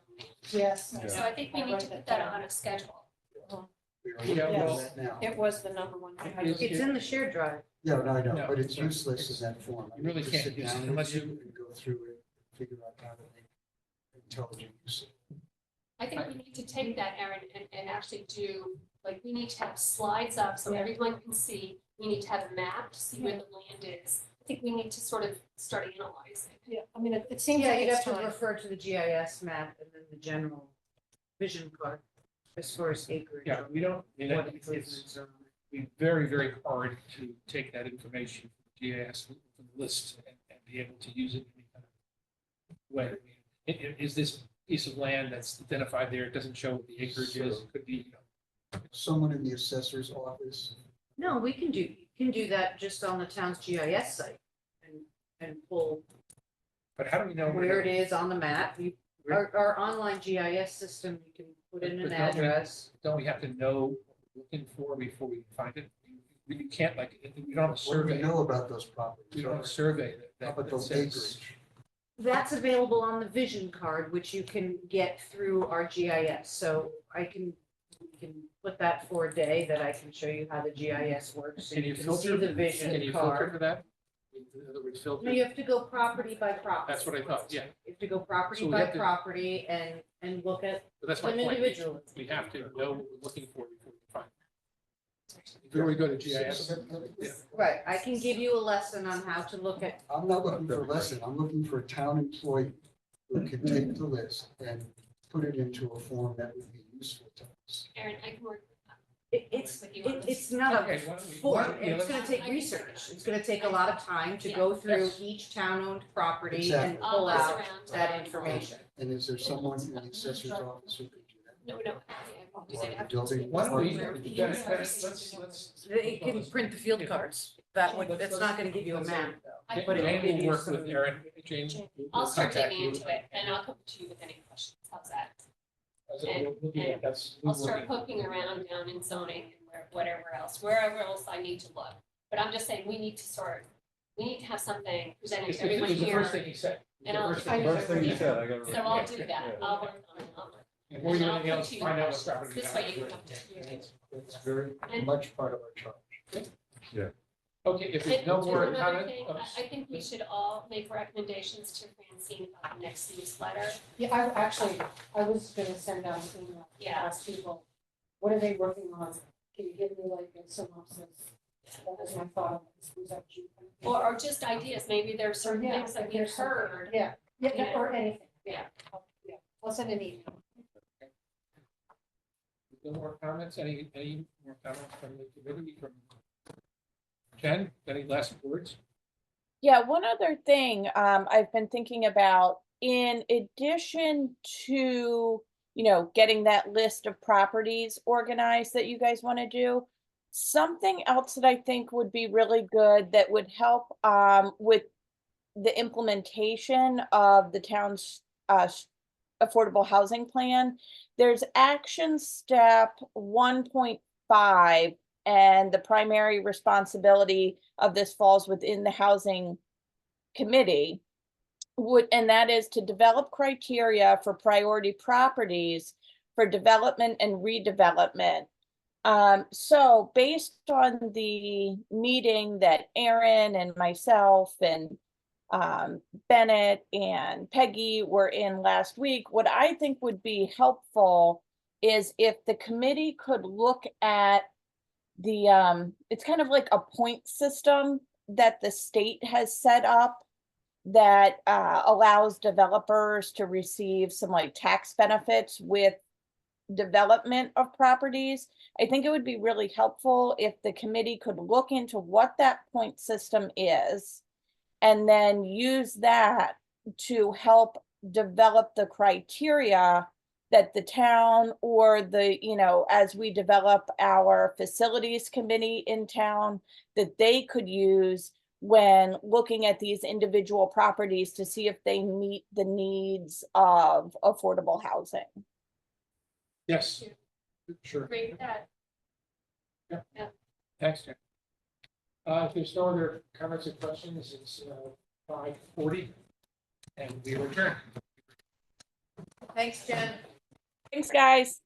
Speaker 14: Yes.
Speaker 8: So I think we need to put that on a schedule.
Speaker 1: We are looking at
Speaker 14: Yes.
Speaker 1: that now.
Speaker 14: It was the number one. thing.
Speaker 13: It's in the shared drive.
Speaker 1: Yeah, no, I know,
Speaker 2: No,
Speaker 1: but it's
Speaker 2: no,
Speaker 1: useless in that form. I
Speaker 2: You really
Speaker 1: need to
Speaker 2: can't
Speaker 1: sit
Speaker 2: use it
Speaker 1: down
Speaker 2: unless
Speaker 1: with
Speaker 2: you-
Speaker 1: And go through it, figure out how to make intelligent use of it.
Speaker 8: I think we need to take that, Erin, and actually do, like, we need to have slides up so everyone can see. We need to have a map to see where the land is. I think we need to sort of start analyzing.
Speaker 14: Yeah, I mean, it seems
Speaker 13: Yeah,
Speaker 14: like
Speaker 13: you'd
Speaker 14: it's
Speaker 13: have to
Speaker 14: time.
Speaker 13: refer to the GIS map and then the general vision card as far as acreage.
Speaker 2: Yeah, we don't,
Speaker 13: What
Speaker 2: it's
Speaker 13: improvements are.
Speaker 2: be very, very hard to take that information from GIS from the list and be able to use it in any kind of way. Is this piece of land that's identified there, it doesn't show what the acreage is, it could be,
Speaker 1: Someone in the assessor's office.
Speaker 13: No, you can do that just on the town's GIS site and pull
Speaker 2: but how do we know?
Speaker 13: where it is on the map. Our online GIS system, you can put in
Speaker 2: But
Speaker 13: an
Speaker 2: don't we-
Speaker 13: address.
Speaker 2: Don't we have to know what we're looking for before we can find it? You can't, like, we don't have a
Speaker 1: What do
Speaker 2: survey,
Speaker 1: we know about those
Speaker 2: we
Speaker 1: properties?
Speaker 2: don't have a survey
Speaker 1: How
Speaker 2: that
Speaker 1: about
Speaker 2: that
Speaker 1: the
Speaker 2: says.
Speaker 1: acreage?
Speaker 13: That's available on the vision card, which you can get through our GIS. So we can put that for a day that I can show you how the GIS works. So
Speaker 2: Can you
Speaker 13: see
Speaker 2: filter,
Speaker 13: the
Speaker 2: can
Speaker 13: vision
Speaker 2: you filter
Speaker 13: card.
Speaker 2: for that? In other words, filter,
Speaker 13: No, you have to go property by property.
Speaker 2: that's what I thought, yeah,
Speaker 13: You have to go property
Speaker 2: So we
Speaker 13: by
Speaker 2: have to-
Speaker 13: property and look at
Speaker 2: but that's my
Speaker 13: them
Speaker 2: point.
Speaker 13: individually.
Speaker 2: We have to know what we're looking for before we find it. Before we go to GIS. Yeah.
Speaker 13: Right, I can give you a lesson on how to look at,
Speaker 1: I'm not looking for a lesson. I'm looking for a town employee who can take the list and put it into a form that would be useful to us.
Speaker 8: Erin, I can work
Speaker 13: it's not a
Speaker 2: Okay, why don't we-
Speaker 13: form,
Speaker 2: yeah,
Speaker 13: it's
Speaker 2: let's-
Speaker 13: gonna take research. It's gonna take a lot of time to go through
Speaker 2: Yes.
Speaker 13: each town-owned property
Speaker 1: Exactly.
Speaker 13: and
Speaker 8: all
Speaker 13: pull
Speaker 8: those
Speaker 13: out
Speaker 8: around.
Speaker 13: that information.
Speaker 1: And is there someone in the assessor's office who could do that?
Speaker 8: No, I won't do
Speaker 1: Or
Speaker 8: that.
Speaker 1: the
Speaker 8: after
Speaker 1: building
Speaker 8: it's-
Speaker 2: Why don't we,
Speaker 1: department?
Speaker 2: let's.
Speaker 13: They can print the field cards. That's not gonna give you a map, though.
Speaker 8: I-
Speaker 13: But it will
Speaker 2: Jane
Speaker 13: give
Speaker 2: will
Speaker 13: you
Speaker 2: work
Speaker 13: some.
Speaker 2: with Erin, Jane. will
Speaker 8: I'll start
Speaker 2: contact
Speaker 8: digging
Speaker 2: you.
Speaker 8: into it and I'll come to you with any questions. How's that?
Speaker 2: We'll do that. That's-
Speaker 8: I'll start poking around down in zoning and wherever else I need to look. But I'm just saying, we need to have something presented
Speaker 2: It's
Speaker 8: to everyone
Speaker 2: the first
Speaker 8: here.
Speaker 2: thing he said.
Speaker 8: And I'll-
Speaker 7: First thing you said, I got it.
Speaker 8: So I'll do that. I'll work on it.
Speaker 2: Before you do
Speaker 8: And I'll
Speaker 2: anything else,
Speaker 8: put you
Speaker 2: find out what
Speaker 8: questions.
Speaker 2: property.
Speaker 8: This way you can come to.
Speaker 1: It's very
Speaker 8: And-
Speaker 1: much part of our charge.
Speaker 2: Okay, if
Speaker 8: And
Speaker 2: there's no
Speaker 8: to
Speaker 2: more
Speaker 8: another
Speaker 2: comment.
Speaker 8: thing, I think we should all make recommendations to Francine about the next newsletter.
Speaker 14: Yeah, I was gonna send out an email to
Speaker 8: Yeah.
Speaker 14: ask people, what are they working on? Can you give me like a synopsis? That was my thought. on this. Was that you?
Speaker 8: Or just ideas, maybe there are certain
Speaker 14: Yeah,
Speaker 8: things that
Speaker 14: if
Speaker 8: we've
Speaker 14: there's something.
Speaker 8: heard.
Speaker 14: Yeah,
Speaker 8: Yeah.
Speaker 14: or anything.
Speaker 8: Yeah.
Speaker 14: Yeah, I'll send an email.
Speaker 2: No more comments? Any more comments from the committee, from Jen? Any last words?
Speaker 10: Yeah, one other thing I've been thinking about, in addition to, getting that list of properties organized that you guys want to do, something else that I think would be really good that would help with the implementation of the town's affordable housing plan. There's action step 1.5 and the primary responsibility of this falls within the housing committee, and that is to develop criteria for priority properties for development and redevelopment. So based on the meeting that Aaron and myself and Bennett and Peggy were in last week, what I think would be helpful is if the committee could look at the, it's kind of like a point system that the state has set up that allows developers to receive some like tax benefits with development of properties. I think it would be really helpful if the committee could look into what that point system is and then use that to help develop the criteria that the town or the, as we develop our facilities committee in town, that they could use when looking at these individual properties to see if they meet the needs of affordable housing.
Speaker 2: Yes, sure.
Speaker 8: Great with that.
Speaker 2: Thanks, Tim. If there's no other comments or questions, it's 5:40 and we return.
Speaker 13: Thanks, Jen.
Speaker 10: Thanks, guys.